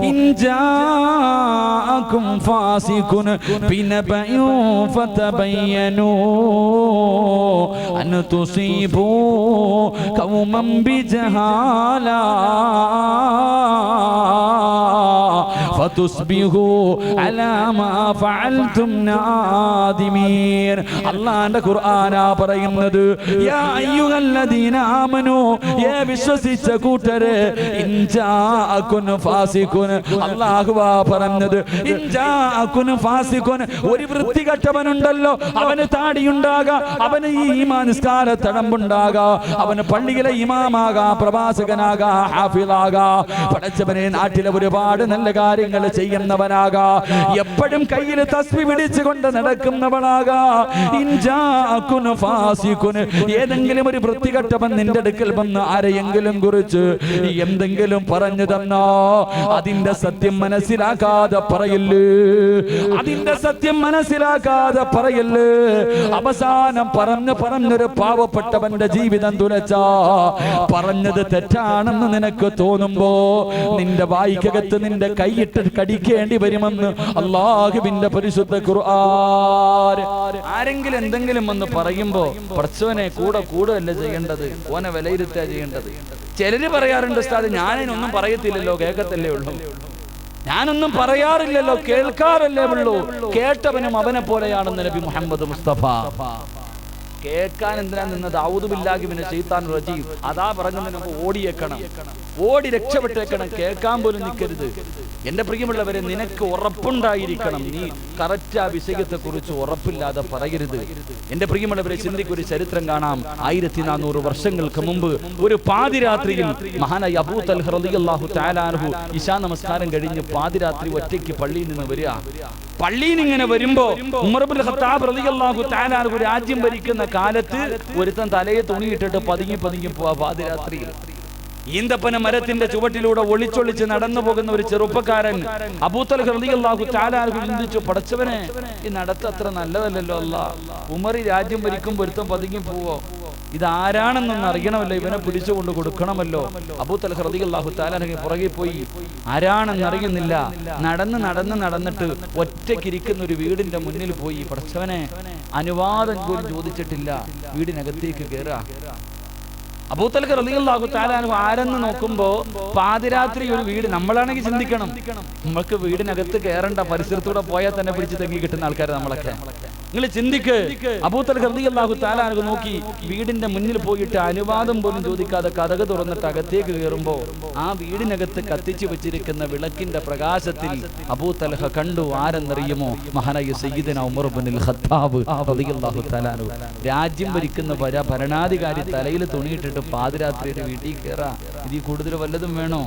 ഇൻ ജാഅകും ഫാസിഖുൻ ബിനബഇൻ ഫതബയ്യനൂ അൻ തുസീബൂ ഖൗമൻ ബിജഹാല ഫതുസ്ബിഹൂ അലാ മാ ഫഅൽതും നാദിമീൻ. അല്ലാഹുവിന്റെ ഖുർആനാ പറയുന്നത്, യാ അയ്യുഹല്ലദീന ആമനൂ, വിശ്വസിച്ച കൂട്ടരെ, ഇൻ ജാഅകുൻ ഫാസിഖുൻ. അല്ലാഹുവാ പറഞ്ഞത്, ഇൻ ജാഅകുൻ ഫാസിഖുൻ. ഒരു വൃത്തികെട്ടവനുണ്ടല്ലോ, അവന് താടിയുണ്ടാകാം, അവന് ഈ ഈമാൻ നിസ്കാര തടമ്പുണ്ടാകാം, അവന് പള്ളിയിലെ ഇമാമാകാം, പ്രവാചകനാകാം, ഹാഫിളാകാം. പടച്ചവനെ, നാട്ടിലെ ഒരുപാട് നല്ല കാര്യങ്ങൾ കാര്യങ്ങൾ ചെയ്യുന്നവനാകാ, എപ്പോഴും കയ്യിൽ തസ്ബീഹ് പിടിച്ചുകൊണ്ട് നടക്കുന്നവനാകാ. ഏതെങ്കിലും ഒരു വൃത്തികെട്ടവൻ നിന്റെ അടുക്കൽ വന്ന് ആരെയെങ്കിലും കുറിച്ച് എന്തെങ്കിലും പറഞ്ഞു തന്നോ, അതിന്റെ സത്യം മനസ്സിലാക്കാതെ പറയല്ലേ, അതിന്റെ സത്യം മനസ്സിലാക്കാതെ പറയല്ലേ. അവസാനം പറഞ്ഞൊരു പാവപ്പെട്ടവന്റെ ജീവിതം തുലച്ചാ പറഞ്ഞത് തെറ്റാണെന്ന് നിനക്ക് തോന്നുമ്പോ നിന്റെ വായിക്കകത്ത് നിന്റെ കൈയിട്ട് കടിക്കേണ്ടി വരുമെന്ന് അല്ലാഹുവിന്റെ പരിശുദ്ധ ഖുർആൻ. ആരെങ്കിലും എന്തെങ്കിലും എന്ന് പറയുമ്പോ പടച്ചവനെ കൂടല്ല ചെയ്യേണ്ടത്, ഓനെ വിലയിരുത്തുക ചെയ്യേണ്ടത്. ചിലര് പറയാറുണ്ട്, ഉസ്താദ് ഞാനൊന്നും പറയത്തില്ലല്ലോ, കേൾക്കത്തല്ലേ ഉള്ളൂ. ഞാനൊന്നും പറയാറില്ലല്ലോ, കേൾക്കാറല്ലേ ഉള്ളൂ. കേട്ടവനും അവനെ പോലെയാണെന്ന് നബി മുഹമ്മദ് മുസ്തഫ. കേൾക്കാൻ എന്തിനാ നിന്നത്? ഔദു ബില്ലാഹി മിനശ് ശൈത്താനിർ റജീം. അതാ പറഞ്ഞതിനൊക്കെ ഓടിയേക്കണം, ഓടി രക്ഷപ്പെട്ടേക്കണം, കേൾക്കാൻ പോലും നിൽക്കരുത്. എന്റെ പ്രിയമുള്ളവരെ, നിനക്ക് ഉറപ്പുണ്ടായിരിക്കണം, നീ കറക്റ്റ് ആ വിഷയത്തെ കുറിച്ച് ഉറപ്പില്ലാതെ പറയരുത്. എന്റെ പ്രിയമുള്ളവരെ, ചിന്തിക്കൊരു ചരിത്രം കാണാം. 1400 വർഷങ്ങൾക്ക് മുമ്പ് ഒരു പാതിരാത്രിയിൽ മഹാനായ അബൂ തൽഹ റളിയല്ലാഹു തആല അൻഹു ഇശാ നമസ്കാരം കഴിഞ്ഞ് പാതിരാത്രി ഒറ്റയ്ക്ക് പള്ളിയിൽ നിന്ന് വരിക. പള്ളിയിൽ ഇങ്ങനെ വരുമ്പോ ഉമർ ഇബ്നുൽ ഖത്താബ് റളിയല്ലാഹു തആല അൻഹു രാജ്യം ഭരിക്കുന്ന കാലത്ത് ഒരുത്തൻ തലയെ തുണിയിട്ടിട്ട് പതുങ്ങി പോവാ. പാതിരാത്രിയിൽ ഈന്തപ്പന മരത്തിന്റെ ചുവട്ടിലൂടെ ഒളിച്ചൊളിച്ച് നടന്നു പോകുന്ന ഒരു ചെറുപ്പക്കാരൻ അബൂ തൽഹ റളിയല്ലാഹു തആല അൻഹു ചിന്തിച്ചു, പടച്ചവനെ, ഈ നടത്തം അത്ര നല്ലതല്ലല്ലോ അല്ലാഹ്. ഉമർ രാജ്യം ഭരിക്കുമ്പോൾ ഒരുത്തൻ പതുങ്ങി പോവോ? ഇതാരാണെന്നൊന്ന് അറിയണമല്ലോ, ഇവനെ പിടിച്ചുകൊണ്ട് കൊടുക്കണമല്ലോ. അബൂ തൽഹ റളിയല്ലാഹു തആല അൻഹു പുറകെ പോയി. ആരാണെന്ന് അറിയുന്നില്ല. നടന്നിട്ട് ഒറ്റയ്ക്കിരിക്കുന്ന ഒരു വീടിന്റെ മുന്നിൽ പോയി. പടച്ചവനെ, അനുവാദം പോലും ചോദിച്ചിട്ടില്ല, വീടിനകത്തേക്ക് കയറുക. അബൂ തൽഹ റളിയല്ലാഹു തആല അൻഹു ആരെന്ന് നോക്കുമ്പോ പാതിരാത്രി ഒരു വീട്. നമ്മളാണെങ്കിൽ ചിന്തിക്കണം, നമ്മൾക്ക് വീടിനകത്ത് കയറണ്ട, പരിസരത്തൂടെ പോയാൽ തന്നെ പിടിച്ച് തെങ്ങി കിട്ടുന്ന ആൾക്കാർ നമ്മളൊക്കെ. നിങ്ങൾ ചിന്തിക്ക്, അബൂ തൽഹ റളിയല്ലാഹു തആല അൻഹു നോക്കി വീടിന്റെ മുന്നിൽ പോയിട്ട് അനുവാദം പോലും ചോദിക്കാതെ കതക് തുറന്നിട്ട് അകത്തേക്ക് കയറുമ്പോ ആ വീടിനകത്ത് കത്തിച്ചു വെച്ചിരിക്കുന്ന വിളക്കിന്റെ പ്രകാശത്തിൽ അബൂ തൽഹ കണ്ടു. ആരെന്നറിയുമോ? മഹാനായ സയ്യിദുനാ ഉമർ ഇബ്നുൽ ഖത്താബ് റളിയല്ലാഹു തആല അൻഹു. രാജ്യം ഭരിക്കുന്ന ഭരണാധികാരി തലയിൽ തുണിയിട്ടിട്ട് പാതിരാത്രിയുടെ വീട്ടിൽ കയറാ. ഇതിൽ കൂടുതൽ വല്ലതും വേണോ?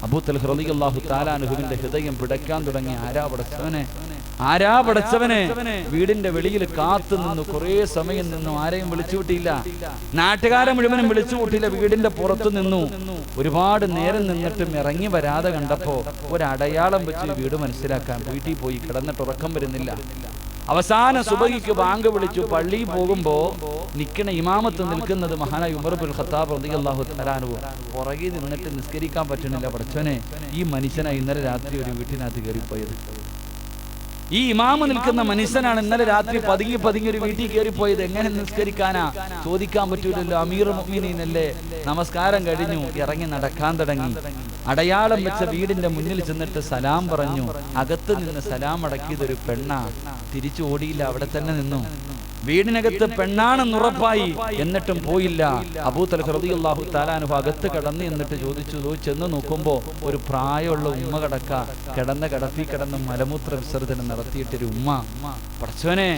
അബൂ തൽഹ റളിയല്ലാഹു തആല അൻഹുവിന്റെ ഹൃദയം പിടയ്ക്കാൻ തുടങ്ങി. ആരാ പടച്ചവനെ? വീടിന്റെ വെളിയിൽ കാത്തു നിന്നു. കുറെ സമയം നിന്നു, ആരെയും വിളിച്ചു കൂട്ടിയില്ല. നാട്ടുകാരെ മുഴുവനും വിളിച്ചു കൂട്ടിയില്ല. വീടിന്റെ പുറത്തു നിന്നു. ഒരുപാട് നേരം നിന്നിട്ടും ഇറങ്ങി വരാതെ കണ്ടപ്പോ ഒരടയാളം വെച്ച് വീട് മനസ്സിലാക്കാൻ വീട്ടിൽ പോയി. കിടന്നിട്ട് ഉറക്കം വരുന്നില്ല. അവസാന സുബഹിക്ക് ബാങ്ക് വിളിച്ചു. പള്ളിയിൽ പോകുമ്പോ നിൽക്കണ ഇമാമത്ത് നിൽക്കുന്നത് മഹാനായ ഉമർ ഇബ്നുൽ ഖത്താബ് റളിയല്ലാഹു തആല അൻഹു. പുറകെ നിന്നിട്ട് നിസ്കരിക്കാൻ പറ്റുന്നില്ല. പടച്ചവനെ, ഈ മനുഷ്യനാ ഇന്നലെ രാത്രി ഒരു വീട്ടിനകത്ത് കയറിപ്പോയത്. ഈ ഇമാമ നിൽക്കുന്ന മനുഷ്യനാണ് ഇന്നലെ രാത്രി പതുങ്ങി ഒരു വീട്ടിൽ കയറിപ്പോയത്. എങ്ങനെ നിസ്കരിക്കാനാ? ചോദിക്കാൻ പറ്റൂലല്ലോ. അമീർ മുഅ്മിനീൻ അല്ലേ. നമസ്കാരം കഴിഞ്ഞു, ഇറങ്ങി നടക്കാൻ തുടങ്ങി. അടയാളം വെച്ച വീടിന്റെ മുന്നിൽ ചെന്നിട്ട് സലാം പറഞ്ഞു. അകത്ത് നിന്ന് സലാം അടക്കിയതൊരു പെണ്ണാ. തിരിച്ചു ഓടിയില്ല, അവിടെ തന്നെ നിന്നു. വീടിനകത്ത് പെണ്ണാണെന്ന് ഉറപ്പായി, എന്നിട്ടും പോയില്ല. അബൂ തൽഹ റളിയല്ലാഹു തആല അൻഹു അകത്ത് കടന്ന് എന്നിട്ട് ചോദിച്ചു. ചെന്ന് നോക്കുമ്പോ ഒരു പ്രായമുള്ള ഉമ്മ കിടന്ന കിടന്ന് മലമൂത്ര വിസർജനം നടത്തിയിട്ടൊരു ഉമ്മ. പടച്ചവനെ,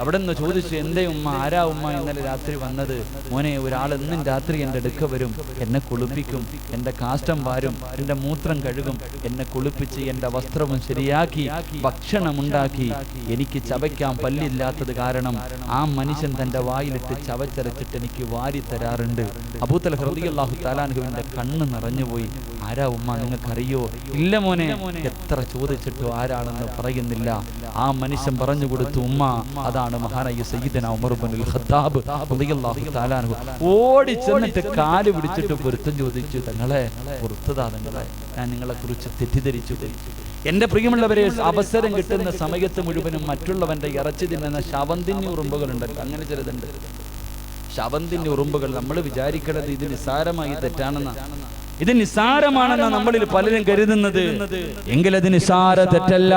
അവിടെ നിന്ന് ചോദിച്ചു, എന്തേ ഉമ്മ? ആരാ ഉമ്മ ഇന്നലെ രാത്രി വന്നത്? മോനെ, ഒരാൾ എന്നും രാത്രി എൻ്റെ അടുക്ക വരും, എന്നെ കുളിപ്പിക്കും, എൻ്റെ കാഷ്ടം വാരും, എൻ്റെ മൂത്രം കഴുകും, എന്നെ കുളിപ്പിച്ച് എൻ്റെ വസ്ത്രവും ശരിയാക്കി ഭക്ഷണമുണ്ടാക്കി. എനിക്ക് ചവയ്ക്കാൻ പല്ലില്ലാത്തത് കാരണം ആ മനുഷ്യൻ തന്റെ വായിലിട്ട് ചവച്ചരച്ചിട്ട് എനിക്ക് വാരി തരാറുണ്ട്. അബൂ തൽഹ റളിയല്ലാഹു തആല അൻഹുവിന്റെ കണ്ണ് നിറഞ്ഞുപോയി. ആരാ ഉമ്മ? നിങ്ങൾക്കറിയോ? ഇല്ല മോനെ. എത്ര ചോദിച്ചിട്ടോ ആരാണെന്ന് പറയുന്നില്ല. ആ മനുഷ്യൻ പറഞ്ഞു കൊടുത്തു, ഉമ്മ, അതാണ് മഹാനായ സയ്യിദുനാ ഉമർ ഇബ്നുൽ ഖത്താബ് റളിയല്ലാഹു തആല അൻഹു. ഓടി ചെന്നിട്ട് കാല് പിടിച്ചിട്ട് പൊരുത്തം ചോദിച്ചു. തങ്ങളെ, പുറത്തതാ തങ്ങളെ, ഞാൻ നിങ്ങളെ കുറിച്ച് തെറ്റിദ്ധരിച്ചു. എന്റെ പ്രിയമുള്ളവരെ, അവസരം കിട്ടുന്ന സമയത്ത് മുഴുവനും മറ്റുള്ളവന്റെ ഇറച്ചി തിന്നുന്ന ശവന്തിന്യ ഉറുമ്പുകളുണ്ടല്ലോ, അങ്ങനെ ചിലതുണ്ട്. ശവന്തിന്യ ഉറുമ്പുകൾ. നമ്മൾ വിചാരിക്കണത് ഇത് നിസ്സാരമായി തെറ്റാണെന്നാണ്. ഇത് നിസ്സാരമാണെന്ന് നമ്മളിൽ പലരും കരുതുന്നത്. എങ്കിലത് നിസ്സാര തെറ്റല്ല.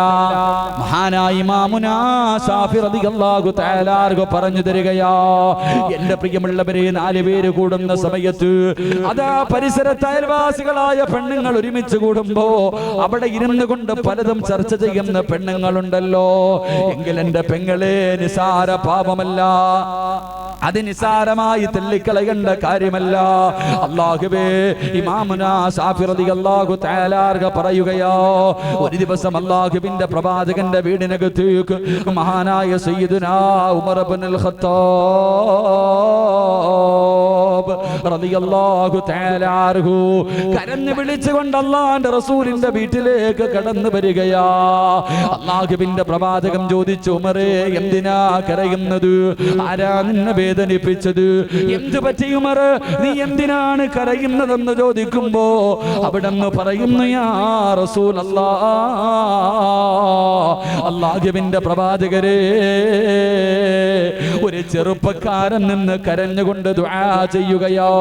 മഹാനായ ഇമാമുനാ ശാഫി റളിയല്ലാഹു തആല അൻഹു പറഞ്ഞു തരികയാ, എന്റെ പ്രിയമുള്ളവരെ, 4 പേര് കൂടുന്ന സമയത്ത് അതാ പരിസരത്തെ അയൽവാസികളായ പെണ്ണുങ്ങൾ ഒരുമിച്ച് കൂടുമ്പോ അവിടെ ഇരുന്നു കൊണ്ട് പലതും ചർച്ച ചെയ്യുന്ന പെണ്ണുങ്ങളുണ്ടല്ലോ. എങ്കിൽ എന്റെ പെങ്ങളെ, നിസ്സാര പാപമല്ല, അത് നിസ്സാരമായി തള്ളിക്കളയേണ്ട കാര്യമല്ല. അല്ലാഹുവേ, ഇമാം ഇമാമുനാ സാഫി റളിയല്ലാഹു തആല പറയുകയോ, ഒരു ദിവസം അല്ലാഹുവിന്റെ പ്രവാചകന്റെ വീടിനകത്തേക്ക് മഹാനായ സയ്യിദുനാ ഉമർ ഇബ്നുൽ ഖത്താബ് റളിയല്ലാഹു തആല അൻഹു കരഞ്ഞു വിളിച്ചുകൊണ്ട് അല്ലാഹുവിന്റെ റസൂലിന്റെ വീട്ടിലേക്ക് കടന്നു വരികയാ. അല്ലാഹുവിന്റെ പ്രവാചകൻ ചോദിച്ചു, ഉമറേ എന്തിനാ കരയുന്നത്? ആരാ നിന്നെ വേദനിപ്പിച്ചത്? എന്തു പറ്റി ഉമർ, നീ എന്തിനാണ് കരയുന്നതെന്ന് ചോദിക്കുമ്പോ അവിടെന്ന് പറയുന്നു, യാ റസൂലല്ലാഹ്, അല്ലാഹുവിന്റെ പ്രവാചകരെ, ഒരു ചെറുപ്പക്കാരൻ നിന്ന് കരഞ്ഞുകൊണ്ട് ദുആ ചെയ്യുകയോ,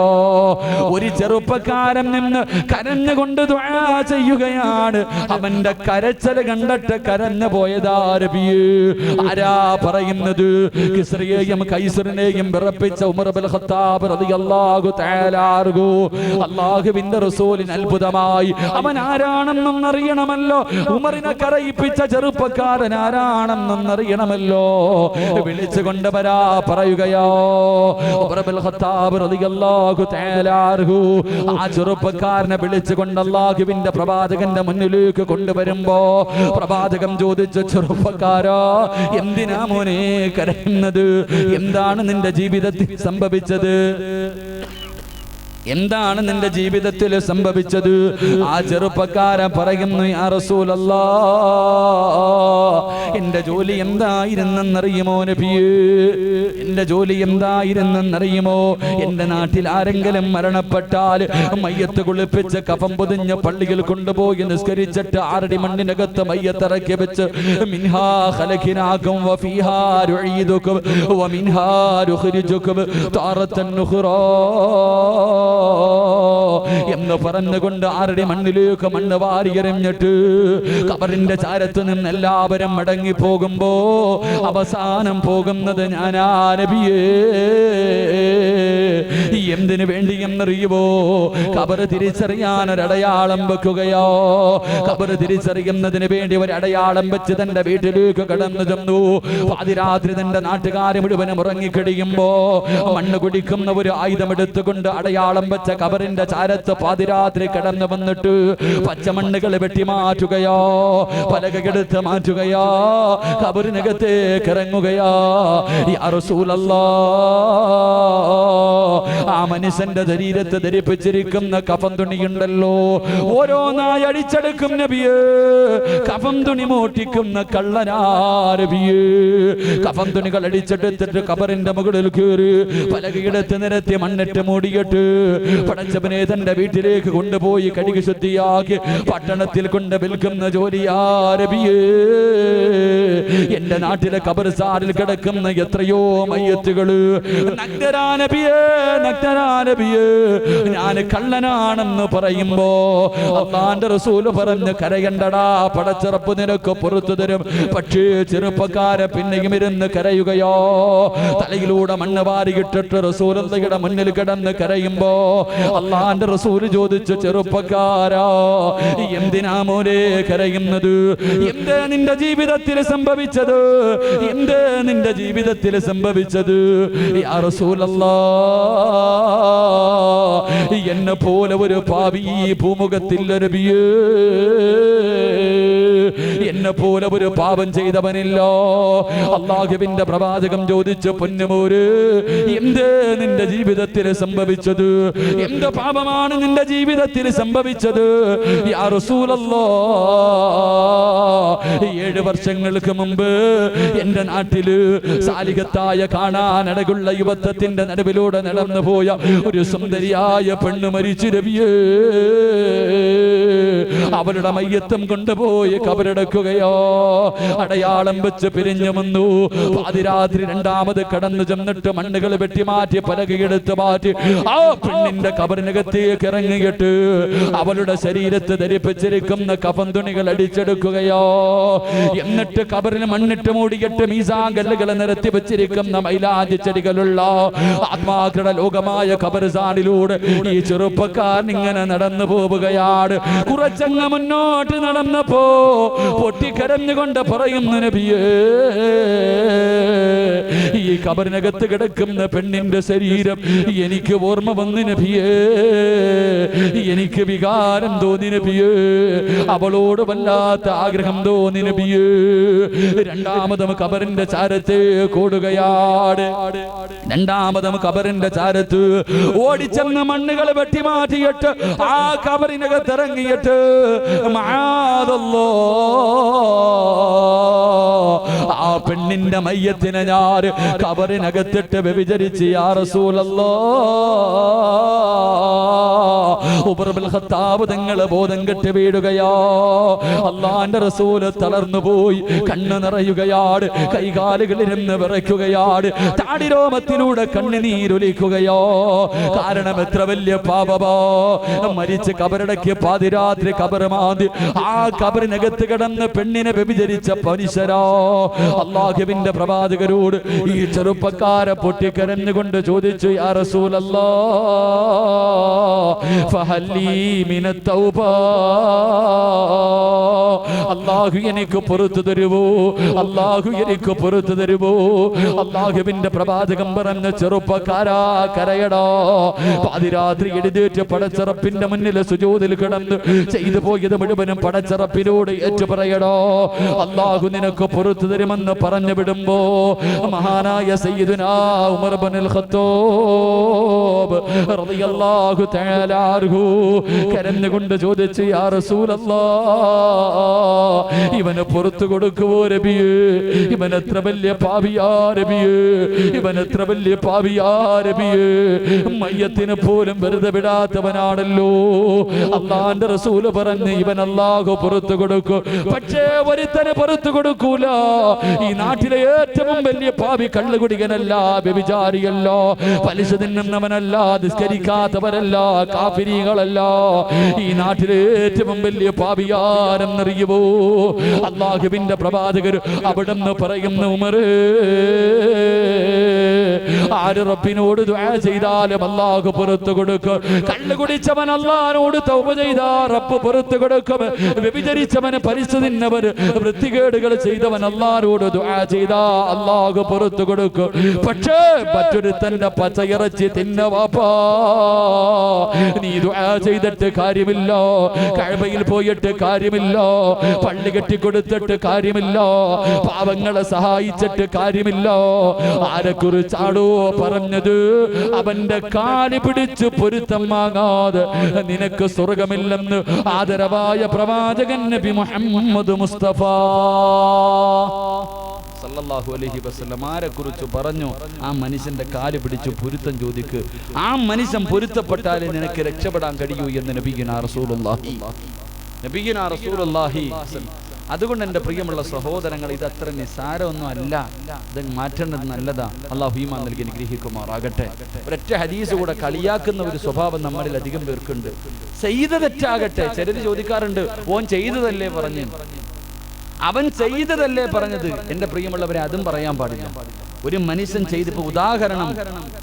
ഒരു ചെറുപ്പക്കാരൻ നിന്ന് കരഞ്ഞുകൊണ്ട് ദുആ ചെയ്യുകയാണ്. അവന്റെ കരച്ചൽ കണ്ടിട്ട് കരഞ്ഞു പോയതാ നബിയേ. ആരാ പറയുന്നത്? കിസ്രയെയും കൈസറിനെയും വിറപ്പിച്ച ഉമർ ഇബ്നുൽ ഖത്താബ് റളിയല്ലാഹു തആല അൻഹു. അല്ലാഹുവിന്റെ റസൂലിന് അത്ഭുതമായി. അവൻ ആരാണെന്നും അറിയണമല്ലോ, ഉമറിനെ കരയിപ്പിച്ച ചെറുപ്പക്കാരൻ ആരാണെന്നും അറിയണമല്ലോ. വിളിച്ചുകൊണ്ട് വരാ പറയുകയോ, ഉമർ ഇബ്നുൽ ഖത്താബ് റളിയല്ലാഹു തആല അൻഹു ആ ചെറുപ്പക്കാരനെ വിളിച്ചുകൊണ്ട് അല്ലാഹുവിന്റെ പ്രവാചകന്റെ മുന്നിലേക്ക് കൊണ്ടുവരുമ്പോ പ്രവാചകൻ ചോദിച്ചു, ചെറുപ്പക്കാരാ എന്തിനാ മോനെ കരയുന്നത്? എന്താണ് നിന്റെ ജീവിതത്തിൽ സംഭവിച്ചത്? എന്താണ് നിന്റെ ജീവിതത്തിൽ സംഭവിച്ചത്? ആ ചെറുപ്പക്കാരൻ പറയുന്നു, യാ റസൂലല്ലാഹ്, എന്റെ ജോലി എന്തായിരുന്നെന്നറിയുമോ നബിയേ? എന്റെ ജോലി എന്തായിരുന്നെന്നറിയുമോ? എന്റെ നാട്ടിൽ ആരെങ്കിലും മരണപ്പെട്ടാൽ മയ്യത്ത് കുളിപ്പിച്ച് കഫം പൊതിഞ്ഞ് പള്ളിയിൽ കൊണ്ടുപോയി നിസ്കരിച്ചിട്ട് 6 അടി മണ്ണിനകത്ത് മയ്യത്തിറക്കി വെച്ച് മിൻഹാ ഖലഖനാകും വഫീഹാ നുഈദുകും വമിൻഹാ നുഖ്രിജുകും താറത്തൻ നുഖ്റാ എന്ന് പറഞ്ഞുകൊണ്ട് 6 അടി മണ്ണിലേക്ക് മണ്ണ് വാരിയെറിഞ്ഞിട്ട് ഖബറിന്റെ ചാരത്ത് നിന്ന് എല്ലാവരും മടങ്ങി പോകുമ്പോ അവസാനം പോകുന്നത് ഞാനാ നബിയേ. എന്തിനു വേണ്ടി എന്നറിയുമോ? ഖബർ തിരിച്ചറിയാൻ ഒരടയാളം വെക്കുകയോ. ഖബർ തിരിച്ചറിയുന്നതിന് വേണ്ടി ഒരു അടയാളം വെച്ച് തന്റെ വീട്ടിലേക്ക് കടന്നു ചെന്നു. പാതിരാത്രി തന്റെ നാട്ടുകാരെ മുഴുവനും ഉറങ്ങിക്കഴിയുമ്പോ മണ്ണ് കുടിക്കുന്ന ഒരു ആയുധം എടുത്തുകൊണ്ട് അടയാളം വെച്ച ഖബറിന്റെ ചാരത്ത് പാതിരാത്രി കടന്നു വന്നിട്ട് പച്ചമണ്ണുകൾ വെട്ടിമാറ്റുകയോ, പലകെടുത്ത് മാറ്റുകയോ, ഖബറിനകത്തേക്ക് ഇറങ്ങുകയോ. യാ റസൂലല്ലാഹ്, ആ മനുഷ്യന്റെ ശരീരത്തെ ധരിപ്പിച്ചിരിക്കുന്ന കഫൻ തുണിയുണ്ടല്ലോ, ഓരോന്നായി അടിച്ചെടുക്കും നബിയേ. കഫൻ തുണി മോട്ടിക്കുന്ന കള്ളനാ നബിയേ. കഫൻ തുണികൾ അടിച്ചെടുത്തിട്ട് ഖബറിന്റെ മുകളിൽ കയറി പലകയെടുത്ത് നിരത്തി മണ്ണിട്ട് മൂടിയിട്ട് പടച്ചവനെ തന്റെ വീട്ടിലേക്ക് കൊണ്ടുപോയി കഴുകി ശുദ്ധിയാക്കി പട്ടണത്തിൽ കൊണ്ട് വിൽക്കുന്ന ജോലിയാ നബിയേ. എന്റെ നാട്ടിലെ ഖബർസ്ഥാനിൽ കിടക്കുന്ന എത്രയോ മയ്യത്തുകള് നഗ്നരാ നബിയേ, നഗ്നരാ നബിയേ. ഞാൻ കള്ളനാണെന്ന് പറയുമ്പോ അല്ലാഹുവിന്റെ റസൂൽ പറഞ്ഞു, കരയണ്ടടാ, പടച്ചിറപ്പ് നിനക്ക് പുറത്തു തരും. പക്ഷേ ചെറുപ്പക്കാരെ പിന്നെയും ഇരുന്ന് കരയുകയോ. തലയിലൂടെ മണ്ണ് വാരിയിട്ടിട്ട് റസൂലുള്ളാഹിയുടെ മുന്നിൽ കിടന്ന് കരയുമ്പോ അല്ലാഹുവിന്റെ റസൂൽ ചോദിച്ചു, ചെറുപ്പക്കാരാ എന്തിനാ മോനെ കരയുന്നത്? എന്തേ നിന്റെ ജീവിതത്തിൽ സംഭവിച്ചത്? എന്തേ നിന്റെ ജീവിതത്തിൽ സംഭവിച്ചത്? യാ റസൂലല്ലാഹ്, എന്നെ പോലെ ഒരു പാപി ഭൂമുഖത്തിൽ നബിയേ, എന്നെ പോലെ ഒരു പാപം ചെയ്തവനില്ലോ. അല്ലാഹുവിന്റെ പ്രവാചകൻ ചോദിച്ചു, പൊന്നുമോര് എന്തേ നിന്റെ ജീവിതത്തിൽ സംഭവിച്ചത്? എന്ത് പാപമാണ് നിന്റെ ജീവിതത്തിൽ സംഭവിച്ചത്? യാ റസൂലല്ലാഹ്, 7 വർഷങ്ങൾക്ക് മുമ്പ് എന്റെ നാട്ടില് സാലിഹത്തായ കാണാൻ അടകുള്ള യുവത്വത്തിന്റെ നടുവിലൂടെ നടന്നു പോയ ഒരു സുന്ദരിയായ പെണ്ണ് മരിച്ചു നബിയേ. അവരുടെ മയ്യത്തും കൊണ്ടുപോയി കബറടക്കുകയോ. അടയാളം വെച്ച് പിരിഞ്ഞു വന്നു. പാതിരാത്രി രണ്ടാമത് കടന്നു ചെന്നിട്ട് മണ്ണുകൾ വെട്ടിമാറ്റി പലകയെടുത്ത് മാറ്റി ആ പെണ്ണിന്റെ കബറിനകത്തേക്ക് ഇറങ്ങിയിട്ട് അവളുടെ ശരീരത്ത് ധരിപ്പിച്ചിരിക്കുന്ന കഫൻ തുണികൾ അടിച്ചെടുക്കുകയോ. എന്നിട്ട് ഖബറിന് മണ്ണിട്ട് മൂടിയിട്ട് മീസാൻ കല്ലുകൾ നിരത്തി വെച്ചിരിക്കുന്ന മൈലാഞ്ചി ചെടികളുള്ള ആത്മാക്കളുടെ ലോകമായ ഖബർസ്ഥാനിലൂടെ ഈ ചെറുപ്പക്കാരൻ ഇങ്ങനെ നടന്നു പോവുകയാണ്. കുറച്ചങ്ങ് മുന്നോട്ട് നടന്നപ്പോ പൊട്ടിക്കരഞ്ഞുകൊണ്ട് പറയുന്നു, നബിയേ, ഈ ഖബറിനകത്ത് കിടക്കുന്ന പെണ്ണിന്റെ ശരീരം എനിക്ക് ഓർമ്മ വന്നു നബിയേ, എനിക്ക് വികാരം തോന്നി നബിയേ, അവളോട് വല്ലാത്ത ആഗ്രഹം തോന്നി നബിയേ. രണ്ടാമതും ഖബറിന്റെ ചാരത്തെ കൂടുകയാണ്. രണ്ടാമതും ഖബറിന്റെ ചാരത്ത് ഓടിച്ചെന്ന് മണ്ണുകൾ വെട്ടിമാറ്റിയിട്ട് ആ ഖബറിനകത്ത് ഇറങ്ങിയിട്ട് മഅദല്ലാഹ്, ആ പെണ്ണിന്റെ മയ്യത്തിനെ ഞാൻ ഖബറിനകത്തിട്ട് വ്യഭിചരിച്ച് യാ റസൂലല്ലാഹ്, ഉമർ ഇബ്നുൽ ഖത്താബ് തങ്ങൾ ബോധം കെട്ട് വീഴുകയാ. അല്ലാഹുവിന്റെ റസൂൽ തളർന്നു പോയി, കണ്ണ് നിറയുകയാണ്, കൈകാലുകളിലിരുന്ന് വിറയ്ക്കുകയാണ്, താടിരോമത്തിലൂടെ കണ്ണുനീരൊലിക്കുകയോ. കാരണം എത്ര വലിയ പാപമോ. മരിച്ച് കബറടക്കിയ പാതിരാത്രി ഖബർ മാന്തി ആ ഖബറിനകത്ത് കിടന്ന് പെണ്ണിനെ വ്യഭിചരിച്ച മനുഷ്യരോ. അല്ലാഹുവിന്റെ പ്രവാചകരോട് ഈ ചെറുപ്പക്കാരെ പൊട്ടിക്കരഞ്ഞുകൊണ്ട് ചോദിച്ചു, യാ റസൂലല്ലാഹ് ഫഹല്ലീ മിനത് തൗബ, അല്ലാഹു എനിക്ക് പുറത്തു തരുവോ, അല്ലാഹു എനിക്ക് പുറത്തു തരുവോ. അല്ലാഹുവിന്റെ പ്രവാചകൻ പറഞ്ഞ, ചെറുപ്പക്കാരാ കരയടാ. പാതിരാത്രി എഴുന്നേറ്റ് പടച്ചറപ്പിന്റെ മുന്നിൽ സുജൂദിൽ കിടന്ന് ചെയ്തു പോയത് മുഴുവനും പടച്ചറപ്പിനോട് ഏറ്റു പറയടോ. അല്ലാഹു നിനക്ക് പുറത്തു തരുമെന്ന് പറഞ്ഞു വിടുമ്പോ മഹാനായ സയ്യിദുനാ ഉമർ ഇബ്നുൽ ഖത്താബ് റളിയല്ലാഹു തആല അൻഹു കരഞ്ഞുകൊണ്ട് ചോദിച്ചു, യാ റസൂലല്ലാഹ്, ഇവന് പുറത്തു കൊടുക്കുവോ നബിയേ? ഇവൻ എത്ര വലിയ പാപിയാ നബിയേ, ഇവൻ എത്ര വലിയ പാപിയാ നബിയേ. മയ്യത്തിന് പോലും വെറുതെ വിടാത്തവനാണല്ലോ. അല്ലാഹുവിന്റെ റസൂൽ പറഞ്ഞു, ഇവൻ അല്ലാഹു പുറത്തു കൊടുക്കും, പക്ഷേ ഒരുത്തനെ പുറത്തു കൊടുക്കൂല. ഈ നാട്ടിലെ ഏറ്റവും വലിയ പാപി കള്ളുകുടികനല്ല, വ്യഭിചാരിയല്ല, പലിശ തിന്നുന്നവനല്ല, നിസ്കരിക്കാത്തവരല്ല, കാഫിരികളല്ല. ഈ നാട്ടിലെ ഏറ്റവും വലിയ പാപിയാരെന്നറിയുമോ? അല്ലാഹുവിന്റെ പ്രവാചകർ അവിടുന്ന് പറയുന്നു, ഉമറേ, ആര് റബ്ബിനോട് ദുആ ചെയ്താലും അല്ലാഹു പുറത്തു കൊടുക്കും. കള്ളു കുടിച്ചവൻ അല്ലാഹുവോട് തൗബ ചെയ്താ റബ്ബ് പുറത്തു കൊടുക്കും. വ്യഭിചരിച്ചവന്, പലിശ തിന്നവൻ, വൃത്തികേടുകൾ ചെയ്തവൻ അല്ലാഹുവോട് ദുആ ചെയ്താ അല്ലാഹു പുറത്തു കൊടുക്കും. പക്ഷേ മറ്റൊരുത്തന്റെ പച്ചയിറച്ചി തിന്ന വാപ്പാ, നീ ദുആ ചെയ്തിട്ട് കാര്യമില്ല, കഅബയിൽ പോയിട്ട് കാര്യമില്ല, പള്ളി കെട്ടിക്കൊടുത്തിട്ട് കാര്യമില്ല, പാവങ്ങളെ സഹായിച്ചിട്ട് കാര്യമില്ല. ആരെക്കുറിച്ചാണോ പറഞ്ഞത്? അവന്റെ കാല് പിടിച്ച് പൊരുത്തം വാങ്ങാതെ നിനക്ക് സ്വർഗമില്ലെന്ന് ആദരവായ പ്രവാചകൻ നബി മുഹമ്മദ് മുസ്തഫ സല്ലല്ലാഹു അലൈഹി വസല്ലം ആരെക്കുറിച്ച് പറഞ്ഞു? ആ മനുഷ്യന്റെ കാല് പിടിച്ച് പൊരുത്തം ചോദിക്ക്. ആ മനുഷ്യൻ പൊരുത്തപ്പെട്ടാലേ നിനക്ക് രക്ഷപ്പെടാൻ കഴിയൂ എന്ന് നബിയുനാ റസൂലുള്ളാഹി. അതുകൊണ്ട് എൻ്റെ പ്രിയമുള്ള സഹോദരങ്ങൾ, ഇത് അത്ര നിസ്സാരമൊന്നും അല്ല. ഇത് മാറ്റേണ്ടത് നല്ലതാ. അല്ലാഹു ഈമാൻ നൽകി അനുഗ്രഹിക്കുമാറാകട്ടെ. ഒരൊറ്റ ഹദീസ് കൂടെ കളിയാക്കുന്ന ഒരു സ്വഭാവം നമ്മളിൽ അധികം പേർക്കുണ്ട്. ചെയ്ത തെറ്റാകട്ടെ, ചിലർ ചോദിക്കാറുണ്ട്, ഓൻ ചെയ്തതല്ലേ പറഞ്ഞു, അവൻ ചെയ്തതല്ലേ പറഞ്ഞത്. എൻ്റെ പ്രിയമുള്ളവരെ, അതും പറയാൻ പാടില്ല. ഒരു മനുഷ്യൻ ചെയ്തിപ്പോ ഉദാഹരണം,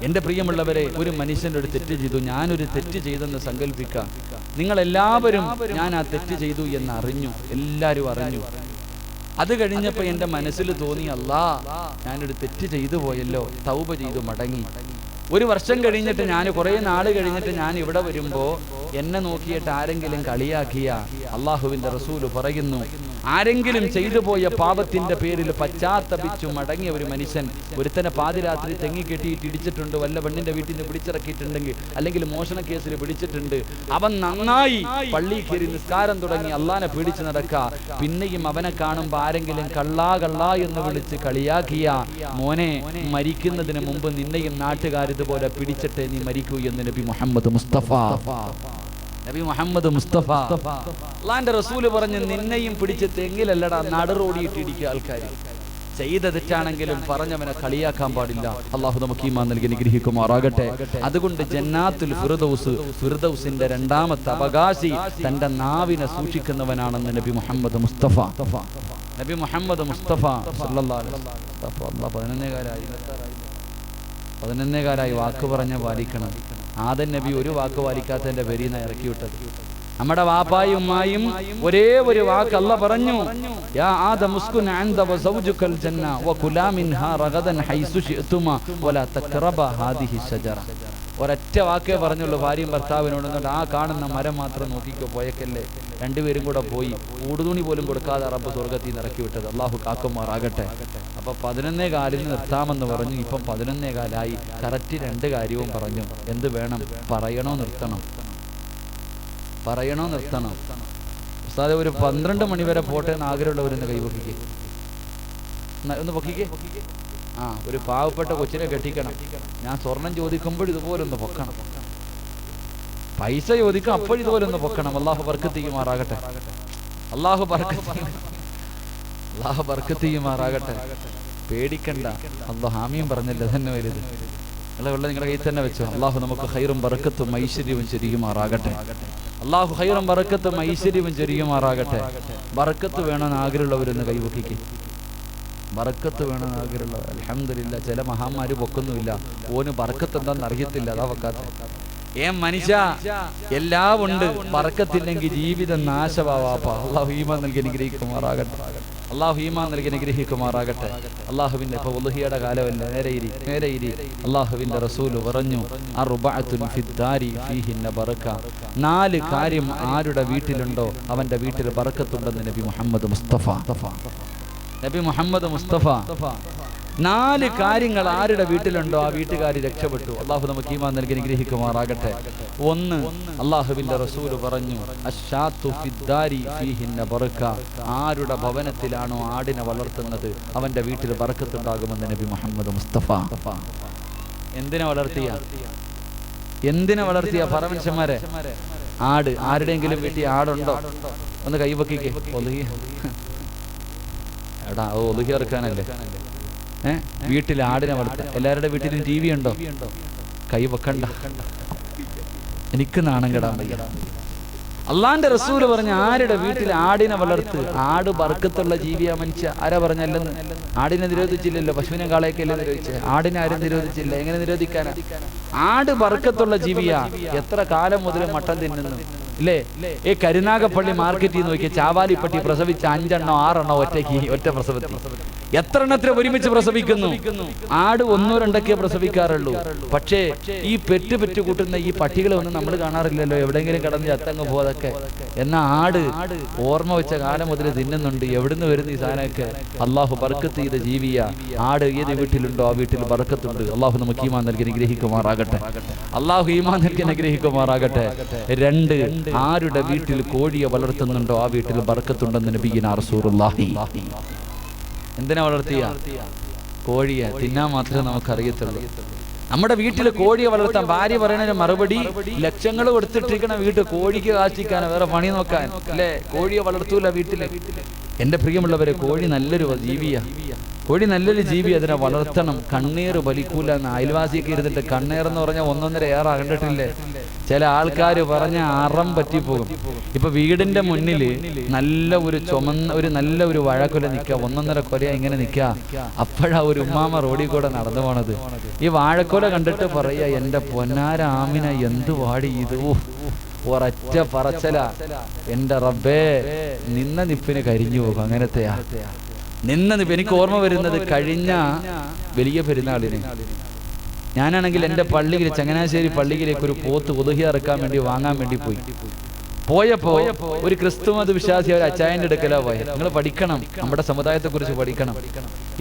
എൻ്റെ പ്രിയമുള്ളവരെ, ഒരു മനുഷ്യൻ്റെ ഒരു തെറ്റ് ചെയ്തു, ഞാനൊരു തെറ്റ് ചെയ്തെന്ന് സങ്കല്പിക്കാം. നിങ്ങളെല്ലാവരും ഞാൻ ആ തെറ്റ് ചെയ്തു എന്ന് അറിഞ്ഞു, എല്ലാവരും അറിഞ്ഞു. അത് കഴിഞ്ഞപ്പോൾ എൻ്റെ മനസ്സിൽ തോന്നി, അല്ലാ, ഞാനൊരു തെറ്റ് ചെയ്തു പോയല്ലോ, തൗബ ചെയ്തു മടങ്ങി. ഒരു വർഷം കഴിഞ്ഞിട്ട്, ഞാൻ കുറേ നാൾ കഴിഞ്ഞിട്ട് ഞാൻ ഇവിടെ വരുമ്പോൾ എന്നെ നോക്കിയിട്ട് ആരെങ്കിലും കളിയാക്കിയ, അള്ളാഹുവിൻ്റെ റസൂല് പറയുന്നു, ആരെങ്കിലും ചെയ്തു പോയ പാപത്തിന്റെ പേരിൽ പശ്ചാത്തപിച്ചു മടങ്ങിയ ഒരു മനുഷ്യൻ, ഒരുത്തനെ പാതിരാത്രി തെങ്ങി കെട്ടിയിട്ട് ഇടിച്ചിട്ടുണ്ട്, വല്ല പെണ്ണിന്റെ വീട്ടിൽ നിന്ന് പിടിച്ചിറക്കിയിട്ടുണ്ടെങ്കിൽ, അല്ലെങ്കിൽ മോഷണ കേസിൽ പിടിച്ചിട്ടുണ്ട്, അവൻ നന്നായി പള്ളി കയറി നിസ്കാരം തുടങ്ങി അള്ളാനെ പേടിച്ച് നടക്ക. പിന്നെയും അവനെ കാണുമ്പോൾ ആരെങ്കിലും കള്ളാ കള്ളാ എന്ന് വിളിച്ച് കളിയാക്കിയ, മോനെ, മരിക്കുന്നതിന് മുമ്പ് നിന്നെയും നാട്ടുകാരിതുപോലെ പിടിച്ചിട്ടേ നീ മരിക്കൂ എന്ന് നബി മുഹമ്മദ് മുസ്തഫ അള്ളാന്റെ റസൂല് പറഞ്ഞ്, നിന്നെയും പിടിച്ച് തെങ്ങിലല്ലടാ നടുറോടിയിട്ട് ഇടിക്കുക ആൾക്കാർ. ചെയ്ത തെറ്റാണെങ്കിലും പറഞ്ഞവനെ കളിയാക്കാൻ പാടില്ല. അള്ളാഹു നമുക്ക് ഈമാൻ നൽകി അനുഗ്രഹിക്കുമാറാകട്ടെ. അതുകൊണ്ട് ജന്നാത്തുൽ ഫിർദൗസിന്റെ രണ്ടാമത്തെ അവകാശി തന്റെ നാവിനെ സൂക്ഷിക്കുന്നവനാണെന്ന് നബി മുഹമ്മദ് മുസ്തഫ നബി മുഹമ്മദ് മുസ്തഫ സല്ലല്ലാഹു അലൈഹി വസല്ലം 11 കാലായി വാക്ക് പറഞ്ഞ പാലിക്കണം. ആദം നബി ഒരു വാക്ക് പാലിക്കാത്തതിന്റെ പേരിൽ നിന്ന് ഇറക്കി വിട്ടത്. നമ്മുടെ വാപ്പായും ഉമ്മായും ഒരേ ഒരു വാക്ക് അല്ലാഹ് പറഞ്ഞു, യാ ആദം ഉസ്കുൻ അൻത വസൗജുകൽ ജന്ന വകുലാ മിൻഹാ റഗദൻ ഹൈസു ശിഅ്തുമാ വലാ തഖറബ ഹാദിഹി ഷജറ. ഒരൊറ്റ വാക്കേ പറഞ്ഞുള്ളൂ ഭാര്യയും ഭർത്താവിനോട്. എന്നിട്ട് ആ കാണുന്ന മരം മാത്രം നോക്കിക്കോ, പോയക്കല്ലേ. രണ്ടുപേരും കൂടെ പോയി ഊടുതുണി പോലും കൊടുക്കാതെ റബ്ബ് സ്വർഗത്തിൽ നിന്ന് ഇറക്കി വിട്ടത്. അള്ളാഹു കാക്കുമാറാകട്ടെ. അപ്പൊ 11 കാലിന് നിർത്താമെന്ന് പറഞ്ഞു. ഇപ്പം 11 കാലായി. കറക്റ്റ് 2 കാര്യവും പറഞ്ഞു. എന്ത് വേണം? പറയണോ നിർത്തണം? പറയണോ നിർത്തണം? ഉസ്താദെ ഒരു 12 മണി വരെ പോട്ടെ എന്ന് ആഗ്രഹമുള്ളവരെന്ന് കൈപൊക്കിക്കേ, ഒന്ന് പൊക്കിക്കേ. ഒരു പാവപ്പെട്ട കൊച്ചിനെ കെട്ടിക്കണം. ഞാൻ സ്വർണം ചോദിക്കുമ്പോൾ ഇതുപോലൊന്ന് പൊക്കണം, പൈസ ചോദിക്കും അപ്പോഴിതുപോലൊന്ന് പൊക്കണം. അള്ളാഹു ബർക്കത്ത് ചെയ്യുമാറാകട്ടെ. അള്ളാഹു ബർക്കത്ത് ചെയ്യുമാറാകട്ടെ. പേടിക്കണ്ട, അള്ളാഹു ഹാമിയും പറഞ്ഞില്ല തന്നെ വലുത്. വെള്ളം നിങ്ങളുടെ കയ്യിൽ തന്നെ വെച്ചോ. അള്ളാഹു നമുക്ക് ഖൈറും ബർക്കത്തും ഐശ്വര്യവും ചൊരിയുമാറാകട്ടെ. അള്ളാഹു ഖൈറും ബർക്കത്തും ഐശ്വര്യവും ചൊരിയുമാറാകട്ടെ. ബർക്കത്ത് വേണമെന്ന് ആഗ്രഹമുള്ളവരൊന്ന് കൈവക്കിക്ക്. ബർക്കത്ത് വേണമെന്ന് ആഗ്രഹമുള്ള അൽഹംദുലില്ലാ. ചില മഹാന്മാര് പൊക്കുന്നുമില്ല, ഓന് ബർക്കത്ത് എന്താണെന്ന് അറിയത്തില്ല, അതാ വെക്കാത്ത. മനുഷ്യ എല്ലാം ഉണ്ട്, ബർക്കത്തില്ലെങ്കിൽ ജീവിതം നാശമാവാപ്പ. അള്ളാഹു ഈമാൻ നൽകി അനുഗ്രഹിക്കുമാറാകട്ടെ. അള്ളാഹു ഈമാൻ നൽകി അനുഗ്രഹിക്കുമാറാകട്ടെ. അള്ളാഹുവിന്റെ ഇപ്പൊ ഉളുഹിയുടെ കാലമല്ല, നേരെ ഇരി. അള്ളാഹുവിന്റെ റസൂല് പറഞ്ഞു, അർബഅത്തുൻ ഫിദ്ദാരി ഫീഹിന്ന ബറക. 4 കാര്യം ആരുടെ വീട്ടിലുണ്ടോ അവന്റെ വീട്ടിൽ ബർക്കത്തുണ്ടെന്ന് നബി മുഹമ്മദ് മുസ്തഫ. 4 കാര്യങ്ങൾ ആരുടെ വീട്ടിലുണ്ടോ ആ വീട്ടുകാർ രക്ഷപ്പെട്ടു. അള്ളാഹു നമുക്ക് ഈമാൻ നൽകി അനുഗ്രഹിക്കുമാറാകട്ടെ. 1, അള്ളാഹുവിന്റെ റസൂല് പറഞ്ഞു, അശ്ശാത്തു ഫിദ്ദാരി ഫീഹിന്ന ബറക. ആരുടെ ഭവനത്തിലാണോ ആടിനെ വളർത്തുന്നത് അവന്റെ വീട്ടിൽ ബർക്കത്തുണ്ടാകുമെന്ന് നബി മുഹമ്മദ് മുസ്തഫ. എന്തിനെ വളർത്തിയ പറ മനുഷ്യന്മാരെ? ആട്. ആരുടെയെങ്കിലും വീട്ടിൽ ആടുണ്ടോ? ഒന്ന് കൈവക്കിക്കേ. എടാ ഒലുഹി ഇറക്കാനല്ലേ? വീട്ടിൽ ആടിനെ വളർത്തുക. എല്ലാവരുടെ വീട്ടിലും TV ഉണ്ടോ? കൈ വെക്കണ്ട, എനിക്ക് നാണം കെടാൻ വയ്യ. അള്ളാന്റെ റസൂല് പറഞ്ഞ ആരുടെ വീട്ടിൽ ആടിനെ വളർത്ത്. ആട് ബർക്കത്തുള്ള ജീവിയാ മനുഷ്യ. ആരാ പറഞ്ഞല്ലെന്ന്? ആടിനെ നിരോധിച്ചില്ലല്ലോ, പശുവിനെ കാളയൊക്കെയല്ലേ നിരോധിച്ചത്? ആടിനെ ആരും നിരോധിച്ചില്ല. എങ്ങനെ നിരോധിക്കാനാ? ആട് ബർക്കത്തുള്ള ജീവിയാ. എത്ര കാലം മുതൽ മട്ടൻ തിന്നുന്നു അല്ലേ? ഈ കരുനാഗപ്പള്ളി മാർക്കറ്റിൽ നോക്കിയ ചാവാലിപ്പട്ടി പ്രസവിച്ച 5 എണ്ണോ 6 എണ്ണോ ഒറ്റ പ്രസവത്തിൽ. എത്ര എണ്ണത്തിന് ഒരുമിച്ച് പ്രസവിക്കുന്നു? ആട് 1 or 2 പ്രസവിക്കാറുള്ളൂ. പക്ഷേ ഈ പെറ്റ് കൂട്ടുന്ന ഈ പട്ടികളെ ഒന്നും നമ്മൾ കാണാറില്ലല്ലോ. എവിടെയെങ്കിലും കിടന്ന് ചത്തങ്ങ് പോതൊക്കെ. എന്നാ ആട് ഓർമ്മ വെച്ച കാലം മുതൽ തിന്നുന്നുണ്ട്. എവിടുന്ന് വരുന്ന ഈ സാധനമൊക്കെ? അള്ളാഹു ബർക്കത്ത് ചെയ്ത ജീവിയാ. ആട് ഏത് വീട്ടിലുണ്ടോ ആ വീട്ടിൽ ബർക്കത്തുണ്ട്. അള്ളാഹു നമുക്ക് ഈമാൻ നൽകി അനുഗ്രഹിക്കുമാറാകട്ടെ. 2, ആരുടെ വീട്ടിൽ കോഴിയെ വളർത്തുന്നുണ്ടോ ആ വീട്ടിൽ ബർക്കത്തുണ്ടെന്ന് നബിയിനാ റസൂലുള്ളാഹി. എന്തിനാ വളർത്തിയ? കോഴിയെ തിന്നാൻ മാത്രമേ നമുക്കറിയത്തുള്ളൂ. നമ്മുടെ വീട്ടിൽ കോഴിയെ വളർത്താൻ ഭാര്യ പറയുന്നതിന് മറുപടി, ലക്ഷങ്ങൾ കൊടുത്തിട്ടിരിക്കണം വീട്ടിൽ കോഴിക്ക് കാച്ചിക്കാൻ, വേറെ പണി നോക്കാൻ അല്ലേ? കോഴിയെ വളർത്തൂല വീട്ടില്. എന്റെ പ്രിയമുള്ളവരെ, കോഴി നല്ലൊരു ജീവിയാ. അതിനെ വളർത്തണം. കണ്ണീർ വലിക്കൂല എന്ന് അയൽവാസിയൊക്കെ ഇരുന്നിട്ട് കണ്ണീർ എന്ന് പറഞ്ഞാൽ 1.5 ഏറെ കണ്ടിട്ടില്ലേ? ചില ആൾക്കാർ പറഞ്ഞ അറം പറ്റിപ്പോകും. ഇപ്പൊ വീടിന്റെ മുന്നിൽ നല്ല ഒരു വാഴക്കൊല നിൽക്കുക, 1.5 കൊല ഇങ്ങനെ നിൽക്കുക. അപ്പോഴാ ഒരു ഉമ്മാമ റോഡിൽ കൂടെ നടന്നു പോണത്. ഈ വാഴക്കൊല കണ്ടിട്ട് പറയാ, എന്റെ പൊന്നാര ആമിന എന്ത് വാടി ഇത്, ഒരൊറ്റ പറച്ചല, എന്റെ റബ്ബേ, നിന്ന നിപ്പിന് കരിഞ്ഞു പോകും. അങ്ങനത്തെയാ നിന്ന നിപ്പ്. എനിക്ക് ഓർമ്മ വരുന്നത് കഴിഞ്ഞ വലിയ പെരുന്നാളിന് ഞാനാണെങ്കിൽ എൻ്റെ പള്ളിയിൽ, ചങ്ങനാശ്ശേരി പള്ളിയിലേക്ക് ഒരു പോത്ത് ഉദുഹി ഇറക്കാൻ വേണ്ടി വാങ്ങാൻ വേണ്ടി പോയപ്പോ ഒരു ക്രിസ്തുമത വിശ്വാസി ഒരു അച്ചായന്റെ അടുക്കലാ പോയത്. നിങ്ങൾ പഠിക്കണം, നമ്മുടെ സമുദായത്തെ കുറിച്ച് പഠിക്കണം.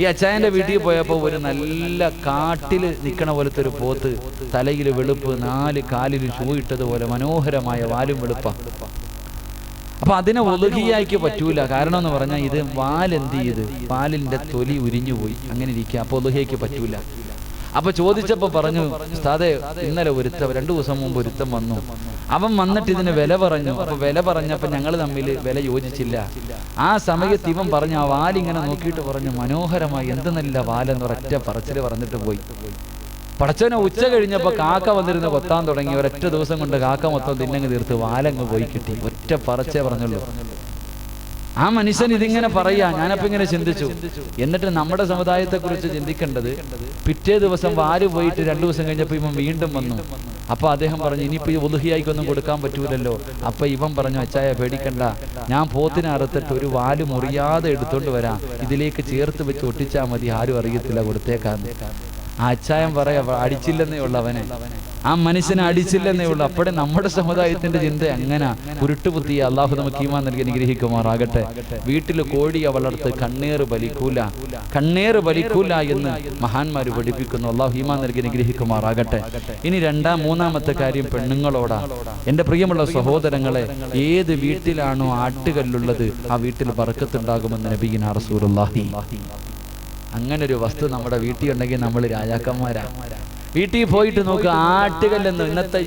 ഈ അച്ചായന്റെ വീട്ടിൽ പോയപ്പോ ഒരു നല്ല കാട്ടില് നിൽക്കണ പോലത്തെ ഒരു പോത്ത്, തലയിൽ വെളുപ്പ്, 4 കാലിൽ ഷൂ ഇട്ടതുപോലെ മനോഹരമായ വാലും വെളുപ്പ. അപ്പൊ അതിനെ ഉദുഹിയായിക്ക് പറ്റൂല. കാരണം എന്ന് പറഞ്ഞാൽ ഇത് വാലെന്ത് ചെയ്ത്, പാലിന്റെ തൊലി ഉരിഞ്ഞു പോയി, അങ്ങനെ ഇരിക്കുക. അപ്പൊ ഉദുഹിയായിക്ക് പറ്റൂല. അപ്പൊ ചോദിച്ചപ്പോ പറഞ്ഞു, ഉസ്താദേ, ഇന്നലെ 2 ദിവസം മുമ്പ് ഒരുത്തം വന്നു. അവൻ വന്നിട്ട് ഇതിന് വില പറഞ്ഞു. അപ്പൊ വില പറഞ്ഞപ്പോ ഞങ്ങൾ തമ്മിൽ വില യോജിച്ചില്ല. ആ സമയത്ത് ഇവൻ പറഞ്ഞു, ആ വാലിങ്ങനെ നോക്കിയിട്ട് പറഞ്ഞു, മനോഹരമായി, എന്ത് നല്ല വാലെന്ന് ഒരൊറ്റ പറച്ചില് പറഞ്ഞിട്ട് പോയി. പടച്ചവനെ ഉച്ച കഴിഞ്ഞപ്പോ കാക്ക വന്നിരുന്ന് കൊത്താൻ തുടങ്ങി. ഒരൊറ്റ ദിവസം കൊണ്ട് കാക്ക മൊത്തം തിന്നങ്ങ് തീർത്ത് വാലങ്ങ് പോയി കിട്ടി. ഒറ്റ പറച്ചേ പറഞ്ഞുള്ളൂ. ആ മനുഷ്യൻ ഇതിങ്ങനെ പറയാ. ഞാനപ്പോ ഇങ്ങനെ ചിന്തിച്ചു, എന്നിട്ട് നമ്മുടെ സമുദായത്തെക്കുറിച്ച് ചിന്തിക്കേണ്ടത്, പിറ്റേ ദിവസം വാര് പോയിട്ട് 2 ദിവസം കഴിഞ്ഞപ്പോൾ ഇവൻ വീണ്ടും വന്നു. അപ്പൊ അദ്ദേഹം പറഞ്ഞു, ഇനിയിപ്പോ ഈ ഉളുഹിയായിക്കൊന്നും കൊടുക്കാൻ പറ്റൂലല്ലോ. അപ്പൊ ഇവൻ പറഞ്ഞു, അച്ചായ പേടിക്കണ്ട, ഞാൻ പോത്തിനെ അറുത്തിട്ട് ഒരു വാല് മുറിയാതെ എടുത്തോണ്ട് വരാം, ഇതിലേക്ക് ചേർത്ത് വെച്ച് ഒട്ടിച്ചാൽ മതി, ആരും അറിയത്തില്ല, കൊടുത്തേക്കാന്ന്. ആ അച്ചായൻ പറയാ, അടിച്ചില്ലെന്നേ ഉള്ളു അവനെ, ആ മനുഷ്യനെ അടിച്ചില്ലെന്നേ ഉള്ളു. അപ്പോഴേ നമ്മുടെ സമുദായത്തിന്റെ ചിന്ത അങ്ങനെ കുരുട്ടുബുദ്ധിയെ അള്ളാഹു നമുക്ക് ഈമാൻ നൽകി അനുഗ്രഹിക്കുമാറാകട്ടെ. വീട്ടിൽ കോഴിയെ വളർത്ത് കണ്ണേറ് ബലിക്കൂല, കണ്ണേറ് ബലിക്കൂല എന്ന് മഹാന്മാര് പഠിപ്പിക്കുന്നു. അള്ളാഹു ഈമാൻ നൽകി അനുഗ്രഹിക്കുമാറാകട്ടെ. ഇനി മൂന്നാമത്തെ കാര്യം പെണ്ണുങ്ങളോടാ. എൻ്റെ പ്രിയമുള്ള സഹോദരങ്ങളെ, ഏത് വീട്ടിലാണോ ആട്ടുകല്ലുള്ളത് ആ വീട്ടിൽ ബർക്കത്തുണ്ടാകുമെന്ന് നബിയിനാ റസൂലുള്ളാഹി. അങ്ങനൊരു വസ്തു നമ്മുടെ വീട്ടിൽ ഉണ്ടെങ്കിൽ നമ്മൾ രാജാക്കന്മാരാ. വീട്ടിൽ പോയിട്ട് നോക്കുക, ആട്ടുകല്ലെന്ന്. ഇന്നത്തെ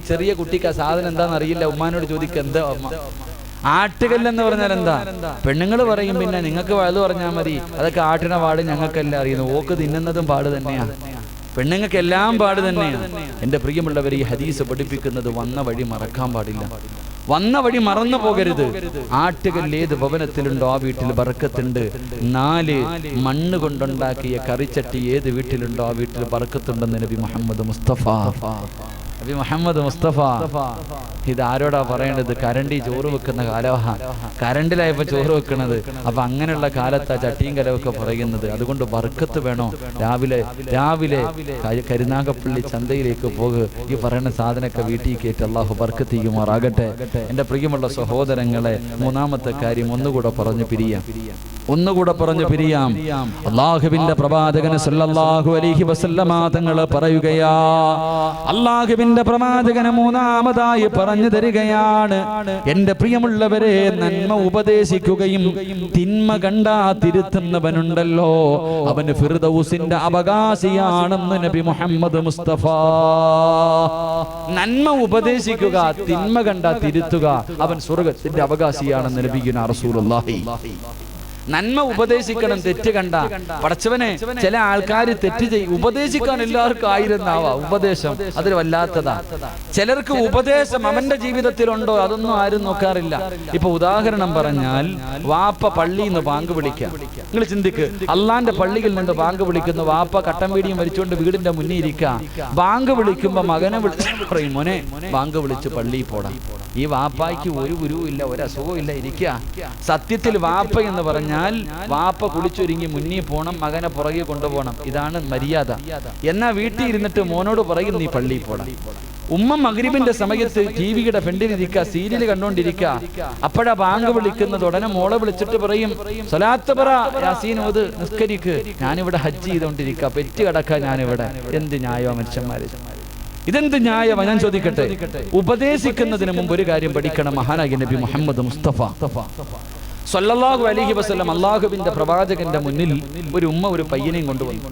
ചെറിയ കുട്ടിക്ക് ആ സാധനം എന്താണെന്ന് അറിയില്ല. ഉമ്മാനോട് ചോദിക്കുക, എന്താ അമ്മ ആട്ടുകല്ലെന്ന് പറഞ്ഞാൽ എന്താ? പെണ്ണുങ്ങൾ പറയും, പിന്നെ നിങ്ങൾക്ക് വലുത് പറഞ്ഞാൽ മതി, അതൊക്കെ ആട്ടിന പാട് ഞങ്ങൾക്കെല്ലാം അറിയുന്നു. ഓക്ക് തിന്നുന്നതും പാട് തന്നെയാണ്, പെണ്ണുങ്ങൾക്കെല്ലാം പാട് തന്നെയാണ്. എൻ്റെ പ്രിയമുള്ളവർ, ഈ ഹദീസ് പഠിപ്പിക്കുന്നത് വന്ന വഴി മറക്കാൻ പാടില്ല, വന്ന വഴി മറന്നു പോകരുത്. ആട്ടുകല്ല് ഏത് ഭവനത്തിലുണ്ടോ ആ വീട്ടിൽ ബർക്കത്തുണ്ട്. 4 മണ്ണ് കൊണ്ടുണ്ടാക്കിയ കറിച്ചട്ടി ഏത് വീട്ടിലുണ്ടോ ആ വീട്ടിൽ ബർക്കത്തുണ്ടെന്ന് നബി മുഹമ്മദ് മുസ്തഫ. നബി മുഹമ്മദ് മുസ്തഫ ഇത് ആരോടാ പറയേണ്ടത്? കരണ്ടി ചോറ് വെക്കുന്ന കാലമാ, കരണ്ടിലായപ്പോ ചോറ് വെക്കണത്. അപ്പൊ അങ്ങനെയുള്ള കാലത്താ ചട്ടിയും കലവൊക്കെ പറയുന്നത്. അതുകൊണ്ട് ബർക്കത്ത് വേണോ? രാവിലെ കരുനാഗപ്പള്ളി ചന്തയിലേക്ക് പോകുക, ഈ പറയുന്ന സാധനമൊക്കെ വീട്ടിൽ കയറ്റി അള്ളാഹു ബർക്കത്ത് ചെയ്യുമാറാകട്ടെ. എൻ്റെ പ്രിയമുള്ള സഹോദരങ്ങളെ, മൂന്നാമത്തെ കാര്യം ഒന്നുകൂടെ പറഞ്ഞു പിരിയാം. അള്ളാഹുവിന്റെ പ്രവാചകൻ സല്ലല്ലാഹു അലൈഹി വസല്ലമ തങ്ങൾ പറയുകയാ, അള്ളാഹുവിന്റെ പ്രവാചകൻ മൂന്നാമതായി പറഞ്ഞു തരികയാണ്, എൻ്റെ പ്രിയമുള്ളവരെ, നന്മ ഉപദേശിക്കുകയും തിന്മ കണ്ടാ തിരുത്തുന്നവനുണ്ടല്ലോ, അവന് ഫിർദൗസിന്റെ അവകാശിയാണെന്ന് നബി മുഹമ്മദ് മുസ്തഫ. നന്മ ഉപദേശിക്കുക, തിന്മ കണ്ടാ തിരുത്തുക, അവൻ സ്വർഗ്ഗത്തിന്റെ അവകാശിയാണെന്ന് നബിയുനാ റസൂലുള്ളാഹി. നന്മ ഉപദേശിക്കണം, തെറ്റ് കണ്ട. പടച്ചവനെ, ചില ആൾക്കാർ തെറ്റ് ചെയ്യും. ഉപദേശിക്കാൻ എല്ലാവർക്കും 1000 നാവാ. ഉപദേശം അതൊരു വല്ലാത്തതാ. ചിലർക്ക് ഉപദേശം അവന്റെ ജീവിതത്തിലുണ്ടോ അതൊന്നും ആരും നോക്കാറില്ല. ഇപ്പൊ ഉദാഹരണം പറഞ്ഞാൽ, വാപ്പ പള്ളിയിൽ നിന്ന് ബാങ്ക് വിളിക്കുക. നിങ്ങൾ ചിന്തിക്ക്, അള്ളാന്റെ പള്ളിയിൽ നിന്ന് ബാങ്ക് വിളിക്കുന്നു, വാപ്പ കട്ടൻ വീടിയും വലിച്ചുകൊണ്ട് വീടിന്റെ മുന്നിൽ ഇരിക്കുക. ബാങ്ക് വിളിക്കുമ്പോ മകനെ വിളിച്ച് പറയും, മോനെ ബാങ്ക് വിളിച്ച് പള്ളിയിൽ പോടാ. ഈ വാപ്പായ്ക്ക് ഒരു ഗുരുവും ഇല്ല, ഒരു അസുഖവും ഇല്ല, ഇരിക്കുക. സത്യത്തിൽ വാപ്പ എന്ന് പറഞ്ഞാൽ വാപ്പ കുളിച്ചൊരുങ്ങി മുന്നിൽ പോണം, മകനെ പുറകെ കൊണ്ടുപോകണം. ഇതാണ് മര്യാദ. എന്നാ വീട്ടിൽ ഇരുന്നിട്ട് മോനോട് പറയും, നീ പള്ളിയിൽ പോടാം. ഉമ്മ മഗ്രിബിന്റെ സമയത്ത് ടിവിയുടെ ഫ്രണ്ടിലിരിക്കുക, സീരിയൽ കണ്ടോണ്ടിരിക്കുക. അപ്പോഴാ ബാങ്ക് വിളിക്കുന്നത്. ഉടനെ മോളെ വിളിച്ചിട്ട് പറയും, സ്വലാത്ത് പറ, യാസീൻ ഓത്, നിസ്കരിക്ക്. ഞാനിവിടെ ഹജ്ജ് ചെയ്തോണ്ടിരിക്കുക, പെറ്റ് കിടക്കുക ഞാനിവിടെ. എന്ത് ന്യായോ മനുഷ്യന്മാര്, ഇതെന്ത് ന്യായമാ? ഞാൻ ചോദിക്കട്ടെ, ഉപദേശിക്കുന്നതിന് മുമ്പ് ഒരു കാര്യം പഠിക്കണം. മഹാനായ നബി മുഹമ്മദ് മുസ്തഫ സല്ലല്ലാഹു അലൈഹി വസല്ലം അള്ളാഹുവിന്റെ പ്രവാചകന്റെ മുന്നിൽ ഒരു ഉമ്മ ഒരു പയ്യനെയും കൊണ്ടുവന്നു.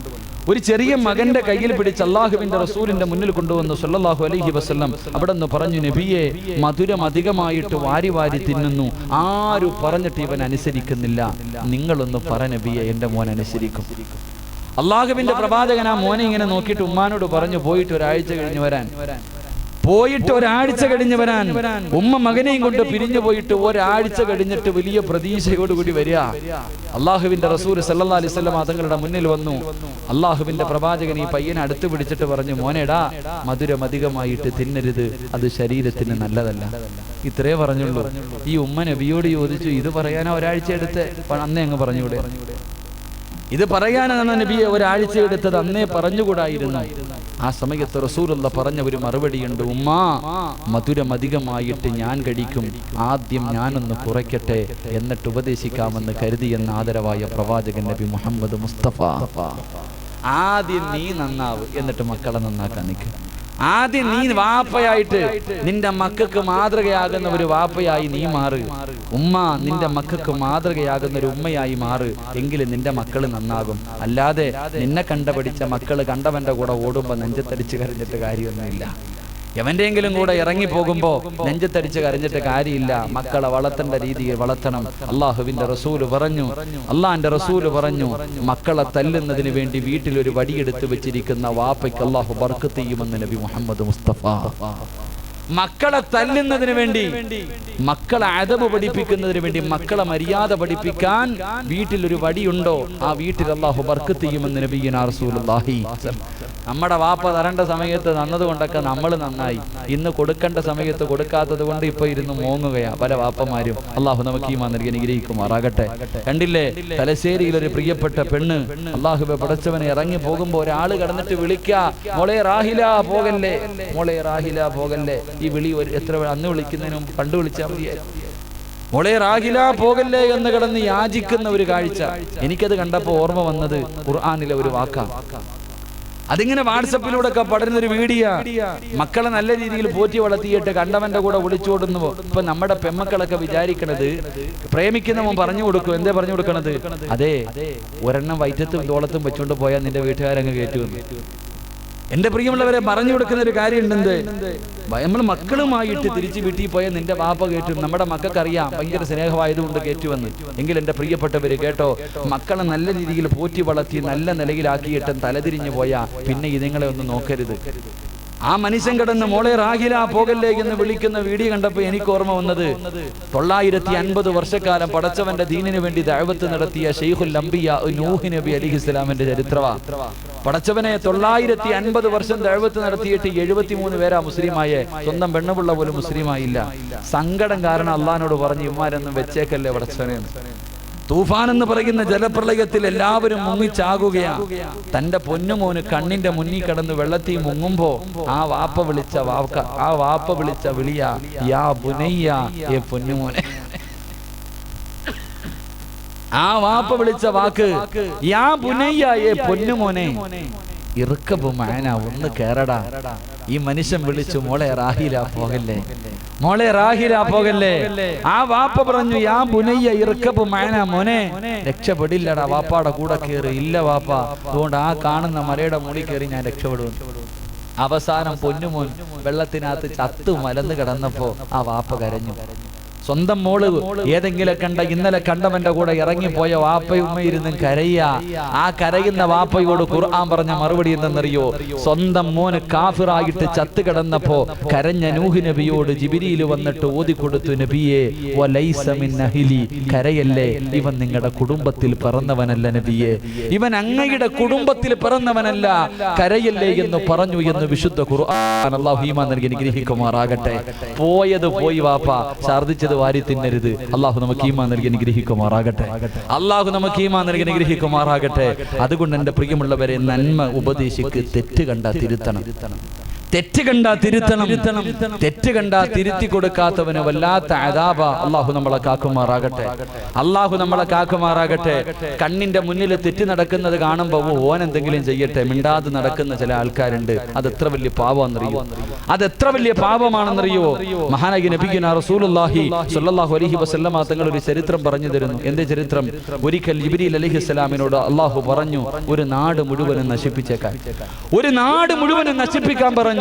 ഒരു ചെറിയ മകന്റെ കയ്യിൽ പിടിച്ച് അള്ളാഹുവിന്റെ റസൂലിന്റെ മുന്നിൽ കൊണ്ടുവന്നു സല്ലല്ലാഹു അലൈഹി വസല്ലം. അവിടെ നിന്ന് പറഞ്ഞു, നബിയെ, മധുരം അധികമായിട്ട് വാരി വാരി തിന്നുന്നു, ആരും പറഞ്ഞിട്ട് ഇവൻ അനുസരിക്കുന്നില്ല, നിങ്ങളൊന്ന് പറ നബിയെ, എന്റെ മോൻ അനുസരിക്കും. അള്ളാഹുവിന്റെ പ്രവാചകൻ ആ മോനെ ഇങ്ങനെ നോക്കിയിട്ട് ഉമ്മാനോട് പറഞ്ഞു, പോയിട്ട് ഒരാഴ്ച കഴിഞ്ഞ് വരാൻ. ഉമ്മ മകനെയും കൊണ്ട് പിരിഞ്ഞു പോയിട്ട് ഒരാഴ്ച കഴിഞ്ഞിട്ട് വലിയ പ്രതീക്ഷയോടുകൂടി വരിക. അള്ളാഹുവിന്റെ റസൂൽ സല്ലല്ലാഹു അലൈഹി വസല്ലം തങ്ങളുടെ മുന്നിൽ വന്നു. അള്ളാഹുവിന്റെ പ്രവാചകൻ ഈ പയ്യനെ അടുത്ത് പിടിച്ചിട്ട് പറഞ്ഞു, മോനെടാ, മധുരം അധികമായിട്ട് തിന്നരുത്, അത് ശരീരത്തിന് നല്ലതല്ല. ഇത്രേ പറഞ്ഞുള്ളൂ. ഈ ഉമ്മ നബിയോട് ചോദിച്ചു, ഇത് പറയാനാ ഒരാഴ്ച എടുത്ത്? അന്നേ അങ്ങ് പറഞ്ഞൂടെ? ഇത് പറയാനാണ് നബിയെ ഒരാഴ്ച എടുത്തത്, അന്നേ പറഞ്ഞുകൂടായിരുന്നു? ആ സമയത്ത് റസൂലുള്ള പറഞ്ഞ ഒരു മറുപടിയുണ്ട്, ഉമ്മാ, മധുരം അധികമായിട്ട് ഞാൻ കഴിക്കും, ആദ്യം ഞാനൊന്ന് കുറയ്ക്കട്ടെ, എന്നിട്ട് ഉപദേശിക്കാമെന്ന് കരുതിയെന്ന ആദരവായ പ്രവാചകൻ നബി മുഹമ്മദ് മുസ്തഫ. ആദ്യം നീ നന്നാവ്, എന്നിട്ട് മക്കളെ നന്നാക്കാൻ നിൽക്കുക. ആദ്യം നീ വാപ്പയായിട്ട് നിന്റെ മക്കൾക്ക് മാതൃകയാകുന്ന ഒരു വാപ്പയായി നീ മാറ്. ഉമ്മ നിന്റെ മക്കൾക്ക് മാതൃകയാകുന്ന ഒരു ഉമ്മയായി മാറ്, എങ്കിലും നിന്റെ മക്കള് നന്നാകും. അല്ലാതെ നിന്നെ കണ്ടുപിടിച്ച മക്കള് കണ്ടവന്റെ കൂടെ ഓടുമ്പോ നെഞ്ചത്തടിച്ച് കരഞ്ഞിട്ട് കാര്യമൊന്നുമില്ല. എവന്റെയെങ്കിലും കൂടെ ഇറങ്ങി പോകുമ്പോ നെഞ്ചത്തടിച്ച് കരഞ്ഞിട്ട് കാര്യമില്ല. മക്കളെ വളർത്തേണ്ട രീതിയിൽ വളർത്തണം. അള്ളാഹുവിന്റെ റസൂല് പറഞ്ഞു, അള്ളാന്റെ റസൂല് പറഞ്ഞു, മക്കളെ തല്ലുന്നതിന് വേണ്ടി വീട്ടിൽ ഒരു വടിയെടുത്ത് വെച്ചിരിക്കുന്ന വാപ്പയ്ക്ക് അള്ളാഹു ബർക്കത്ത് ചെയ്യുമെന്ന് നബി മുഹമ്മദ് മുസ്തഫ. മക്കളെ തല്ലുന്നതിന് വേണ്ടി, മക്കളെ അദബ് പഠിപ്പിക്കുന്നതിന് വേണ്ടി, മക്കളെ മര്യാദ പഠിപ്പിക്കാൻ വീട്ടിലൊരു വടിയുണ്ടോ ആ വീട്ടിൽ അല്ലാഹു ബർക്കത്ത് ചെയ്യുമെന്ന് നബിയുനാ റസൂലുള്ളാഹി. നമ്മുടെ വാപ്പ തരേണ്ട സമയത്ത് തന്നതുകൊണ്ടൊക്കെ നമ്മൾ നന്നായി. ഇന്ന് കൊടുക്കേണ്ട സമയത്ത് കൊടുക്കാത്തത് കൊണ്ട് ഇപ്പൊ ഇരുന്ന് മോങ്ങുകയാ പല വാപ്പമാരും. അള്ളാഹു നമുക്ക് ഈമാൻ നൽകി അനുഗ്രഹിക്കുമാറാകട്ടെ. കണ്ടില്ലേ, തലശ്ശേരിയിൽ ഒരു പ്രിയപ്പെട്ട പെണ്ണ് അള്ളാഹുവേ പടച്ചവനെ ഇറങ്ങി പോകുമ്പോ ഒരാള് കടന്നിട്ട് വിളിക്കാ, മോളെ റാഹില പോകല്ലേ, മോളെ റാഹില പോകല്ലേ. ഈ വിളി എത്ര അന്ന് വിളിക്കുന്നതിന് മുമ്പ് കണ്ടു വിളിച്ചാൽ മതിയായിരുന്നു. മോളെ റാഹില പോകല്ലേ എന്ന് കിടന്ന് യാചിക്കുന്ന ഒരു കാഴ്ച. എനിക്കത് കണ്ടപ്പോ ഓർമ്മ വന്നത് ഖുർആനിലെ ഒരു വാക്കാ. അതിങ്ങനെ വാട്സപ്പിലൂടെ ഒക്കെ പടരുന്നൊരു വീഡിയോ. മക്കളെ നല്ല രീതിയിൽ പോറ്റി വളർത്തിയിട്ട് കണ്ടവന്റെ കൂടെ ഒളിച്ചോടുന്നു. ഇപ്പൊ നമ്മുടെ പെമ്മക്കളൊക്കെ വിചാരിക്കണത് പ്രേമിക്കുന്നവൻ പറഞ്ഞു കൊടുക്കും. എന്തേ പറഞ്ഞു കൊടുക്കണത്? അതെ, ഒരെണ്ണം വയറ്റത്തും തോളത്തും വെച്ചുകൊണ്ട് പോയാൽ നിന്റെ വീട്ടുകാരങ്ങ് കയറ്റുമെന്ന്. എന്റെ പ്രിയമുള്ളവരെ, പറഞ്ഞു കൊടുക്കുന്ന ഒരു കാര്യമുണ്ട്. നമ്മൾ മക്കളുമായിട്ട് തിരിച്ചു വീട്ടിൽ പോയാൽ നിന്റെ വാപ്പ കയറ്റും. നമ്മുടെ മക്കൾക്കറിയാം ഭയങ്കര സ്നേഹമായതുകൊണ്ട് കയറ്റുവെന്ന്. എങ്കിൽ എന്റെ പ്രിയപ്പെട്ടവര് കേട്ടോ, മക്കളെ നല്ല രീതിയിൽ പോറ്റി വളർത്തി നല്ല നിലയിലാക്കിയിട്ട് തലതിരിഞ്ഞു പോയാ പിന്നെ ഇതുങ്ങളെ ഒന്നും നോക്കരുത്. ആ മനുഷ്യൻ കിടന്ന് മോളെ റാഹില പോകല്ലേ എന്ന് വിളിക്കുന്ന വീഡിയോ കണ്ടപ്പോ എനിക്ക് ഓർമ്മ വന്നത് 950 വർഷക്കാലം പടച്ചവന്റെ ദീനിനു വേണ്ടി ദഅവത്ത് നടത്തിയ ശൈഖുൽ അംബിയ നൂഹ് നബി അലൈഹിസ്സലാമിന്റെ ചരിത്രമാണ്. പടച്ചവനെ 950 വർഷം ദഅവത്ത് നടത്തിയിട്ട് 73 പേരാ മുസ്ലിമായ. സ്വന്തം പെണ്ണുപിള്ള പോലും മുസ്ലിമായില്ല. സങ്കടം കാരണം അള്ളാഹിനോട് പറഞ്ഞു, ഇമ്മാരൊന്നും വെച്ചേക്കല്ലേ പടച്ചവനെ. തൂഫാൻ എന്ന് പറയുന്ന ജലപ്രളയത്തിൽ എല്ലാവരും മുങ്ങിച്ചാകുകയാണ്. തന്റെ പൊന്നുമോന് കണ്ണിന്റെ മുന്നിൽ കിടന്ന് വെള്ളത്തിൽ മുങ്ങുമ്പോ ആ വാപ്പ വിളിച്ച വിളിയാ യാ ബുനയ്യ, ഏ പൊന്നുമോനെ. ആ വാപ്പ വിളിച്ച വാക്ക് യാ ബുനയ്യ, ഏ പൊന്നുമോനെ. ഇറുക്കബു മാന, ഒന്ന് കേറടാ. ഈ മനുഷ്യൻ വിളിച്ചു, മോളെ റാഹില പോകല്ലേ, മോളെ റാഹില പോകല്ലേ. ആ വാപ്പ പറഞ്ഞു, യാ ബുനയ്യ ഇറുക്കബു മാന, മോനെ രക്ഷപ്പെടില്ലടാ, വാപ്പാടെ കൂടെ കയറി. ഇല്ല വാപ്പ, അതുകൊണ്ട് ആ കാണുന്ന മലയുടെ മുകളിൽ കയറി ഞാൻ രക്ഷപ്പെടും. അവസാനം പൊന്നുമോൻ വെള്ളത്തിനകത്ത് ചത്തു മലന്ന് കിടന്നപ്പോ ആ വാപ്പ കരഞ്ഞു. സ്വന്തം മോള് ഇന്നലെ കണ്ടവന്റെ കൂടെ ഇറങ്ങിപ്പോയ വാപ്പയുമ്മയിരുന്നും കരയ്യ. ആ കരയുന്ന വാപ്പയോട് ഖുർആൻ പറഞ്ഞ മറുപടി എന്തെന്നറിയോ? സ്വന്തം മോന് കാഫിറായിട്ട് ചത്തു കിടന്നപ്പോ കരഞ്ഞ നൂഹ് നബിയോട് ജിബ്രീൽ വന്നിട്ട് ഓതിക്കൊടുത്തു, നബിയെ വലൈസ മിൻ അഹ്ലി, കരയല്ലേ, ഇവൻ നിങ്ങളുടെ കുടുംബത്തിൽ പിറന്നവനല്ല നബിയെ, ഇവൻ അങ്ങയുടെ കുടുംബത്തിൽ പിറന്നവനല്ല, കരയല്ലേ എന്ന് പറഞ്ഞു എന്ന് വിശുദ്ധ ഖുർആൻ. അല്ലാഹു ഈമാൻ നൽകി അനുഗ്രഹിക്കുമാറാകട്ടെ. പോയത് പോയി വാപ്പ, ഛർദ്ദിച്ചത് വാരി തിന്നരുത്. അള്ളാഹു നമുക്ക് ഈമാൻ നൽകി അനുഗ്രഹിക്കുമാറാകട്ടെ. അള്ളാഹു നമുക്ക് ഈമാൻ നൽകി അനുഗ്രഹിക്കുമാറാകട്ടെ. അതുകൊണ്ട് എന്റെ പ്രിയമുള്ളവരെ, നന്മ ഉപദേശിക്ക്, തെറ്റ് കണ്ടാ തിരുത്തണം. തെറ്റ് കണ്ടാ തിരുത്തണം. തെറ്റ് കണ്ടാ തിരുത്തി കൊടുക്കാത്തവന് വല്ലാത്ത അദാബ. അള്ളാഹു നമ്മളെ കാക്കുമാറാകട്ടെ. അള്ളാഹു നമ്മളെ കാക്കുമാറാകട്ടെ. കണ്ണിന്റെ മുന്നിൽ തെറ്റ് നടക്കുന്നത് കാണുമ്പോ ഓൻ എന്തെങ്കിലും ചെയ്യട്ടെ, മിണ്ടാതെ നടക്കുന്ന ചില ആൾക്കാരുണ്ട്. അതെത്ര വലിയ പാപമാണെന്നറിയോ? അതെത്ര വലിയ പാപമാണെന്നറിയോ? മഹാനായ നബിയുനാ റസൂലുള്ളാഹി സ്വല്ലല്ലാഹു അലൈഹി വസല്ലമ തങ്ങൾ ഒരു ചരിത്രം പറഞ്ഞു തരുന്നു. എന്റെ ചരിത്രം? ഒരിക്കൽ ജിബ്രീൽ അലൈഹിസ്സലാമിനോട് അള്ളാഹു പറഞ്ഞു, ഒരു നാട് മുഴുവനും നശിപ്പിച്ചേക്കാൻ, ഒരു നാട് മുഴുവനും നശിപ്പിക്കാൻ പറഞ്ഞു.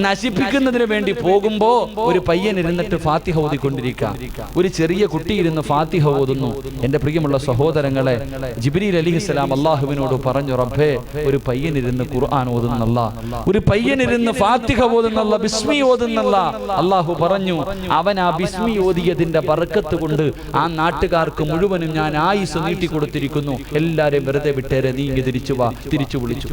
നശിപ്പിക്കുന്നതിന് വേണ്ടി പോകുമ്പോ ഒരു പയ്യൻ ഇരുന്നിട്ട് ഫാത്തിഹ ഓതിക്കൊണ്ടിരിക്കാം. ഒരു ചെറിയ കുട്ടി ഇരുന്ന് ഫാത്തിഹ ഓതുന്നു. എന്റെ പ്രിയമുള്ള സഹോദരങ്ങളെ, ജിബ്രീൽ അലൈഹിസ്സലാം അള്ളാഹുവിനോട് പറഞ്ഞു, റബ്ബേ, ഒരു പയ്യൻ ഇരുന്ന് ഖുർആൻ ഓതുന്നല്ല, ഒരു പയ്യൻ ഇരുന്ന് ഫാത്തിഹ ഓതുന്നല്ല, ബിസ്മി ഓതുന്നല്ല. അള്ളാഹു പറഞ്ഞു, അവൻ ആ ബിസ്മി ഓതിയതിന്റെ ബർക്കത്ത് കൊണ്ട് ആ നാട്ടുകാർക്ക് മുഴുവനും ഞാൻ ആയുസ് നീട്ടിക്കൊടുത്തിരിക്കുന്നു. എല്ലാരെയും വെറുതെ വിട്ടേരെ, നീ ഇങ്ങ് തിരിച്ചു വാ. തിരിച്ചു വിളിച്ചു.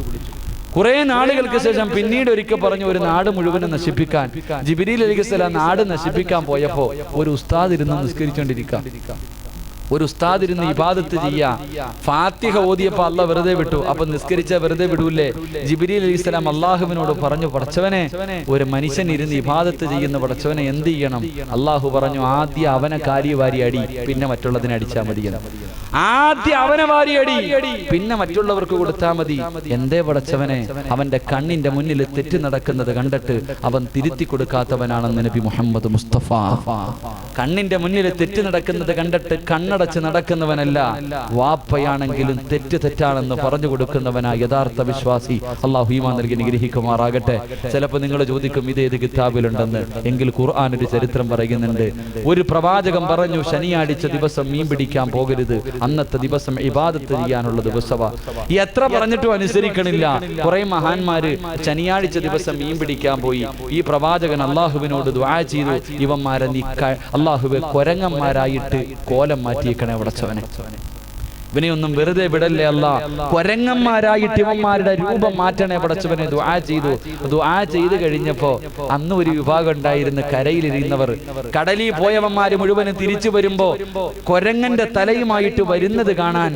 കുറെ നാളുകൾക്ക് ശേഷം പിന്നീട് ഒരിക്കൽ പറഞ്ഞു, ഒരു നാട് മുഴുവനും നശിപ്പിക്കാൻ. ജിബ്രീൽ അലൈഹിസ്സലാം നാട് നശിപ്പിക്കാൻ പോയപ്പോ ഒരു ഉസ്താദ് ഇരുന്ന് നിസ്കരിച്ചുകൊണ്ടിരിക്കാം. ഒരു ഉസ്താദ് ഇരുന്ന് ഇബാദത്ത് ചെയ്യാ. ഫാത്തിഹ ഓതിയപ്പോ അള്ളാഹ് വെറുതെ വിട്ടു. അപ്പൊ നിസ്കരിച്ച വെറുതെ വിടൂല്ലേ? ജിബ്രീൽ അലൈഹിസ്സലാം അള്ളാഹുവിനോട് പറഞ്ഞു, പടച്ചവനെ, ഒരു മനുഷ്യൻ ഇരുന്ന് ഇബാദത്ത് ചെയ്യുന്ന പടച്ചവനെ എന്ത് ചെയ്യണം? അള്ളാഹു പറഞ്ഞു, ആദ്യം അവനെ കാരി വാരി അടി, പിന്നെ മറ്റുള്ളതിനെ അടിച്ചാൽ മതിയെന്ന്. ആദ്യം അവനെ വാരി അടി, പിന്നെ മറ്റുള്ളവർക്ക് കൊടുത്താൽ മതി. എന്തേ പടച്ചവനെ? അവന്റെ കണ്ണിന്റെ മുന്നിൽ തെറ്റ് നടക്കുന്നത് കണ്ടിട്ട് അവൻ തിരുത്തി കൊടുക്കാത്തവനാണെന്ന് നബി മുഹമ്മദ് മുസ്തഫ. കണ്ണിന്റെ മുന്നിൽ തെറ്റ് നടക്കുന്നത് കണ്ടിട്ട് കണ്ണട കണ്ണടച്ച് നടക്കുന്നവനല്ല, വാപ്പയാണെങ്കിലും തെറ്റാണെന്ന് പറഞ്ഞു കൊടുക്കുന്നവനാ യഥാർത്ഥ വിശ്വാസി. അള്ളാഹു ഈമാൻ നൽകി അനുഗ്രഹിക്കുമാറാകട്ടെ. ചിലപ്പോൾ നിങ്ങൾ ചോദിക്കും ഇതേത് കിതാബിലുണ്ടെന്ന്. എങ്കിൽ ഖുർആൻ ഒരു ചരിത്രം പറയുന്നുണ്ട്. ഒരു പ്രവാചകൻ പറഞ്ഞു, ശനിയാഴ്ച ദിവസം മീൻ പിടിക്കാൻ പോകരുത്, അന്നത്തെ ദിവസം ഇബാദത്ത് ചെയ്യാനുള്ള ദിവസമാ. എത്ര പറഞ്ഞിട്ടും അനുസരിക്കണില്ല. കുറെ മഹാന്മാര് ശനിയാഴ്ച ദിവസം മീൻ പിടിക്കാൻ പോയി. ഈ പ്രവാചകൻ അള്ളാഹുവിനോട് ദുആ ചെയ്തു, ഇവന്മാരെ നീ അള്ളാഹുവെ കൊരങ്ങന്മാരായിട്ട് കോലം മാറ്റിയേക്കണേ പടച്ചവനെ, ഇവനെയൊന്നും വെറുതെ വിടല്ലേ അല്ലാ, കൊരങ്ങന്മാരായിട്ട് ഇവന്മാരുടെ രൂപം മാറ്റണേ പടച്ചവനെ ദുആ ചെയ്തു. ദുആ ചെയ്ത് കഴിഞ്ഞപ്പോ അന്ന് ഒരു വിഭാഗം ഉണ്ടായിരുന്നു, കരയിലിരുന്നവർ. കടലിൽ പോയവന്മാര് മുഴുവനും തിരിച്ചു വരുമ്പോ കൊരങ്ങന്റെ തലയുമായിട്ട് വരുന്നത് കാണാൻ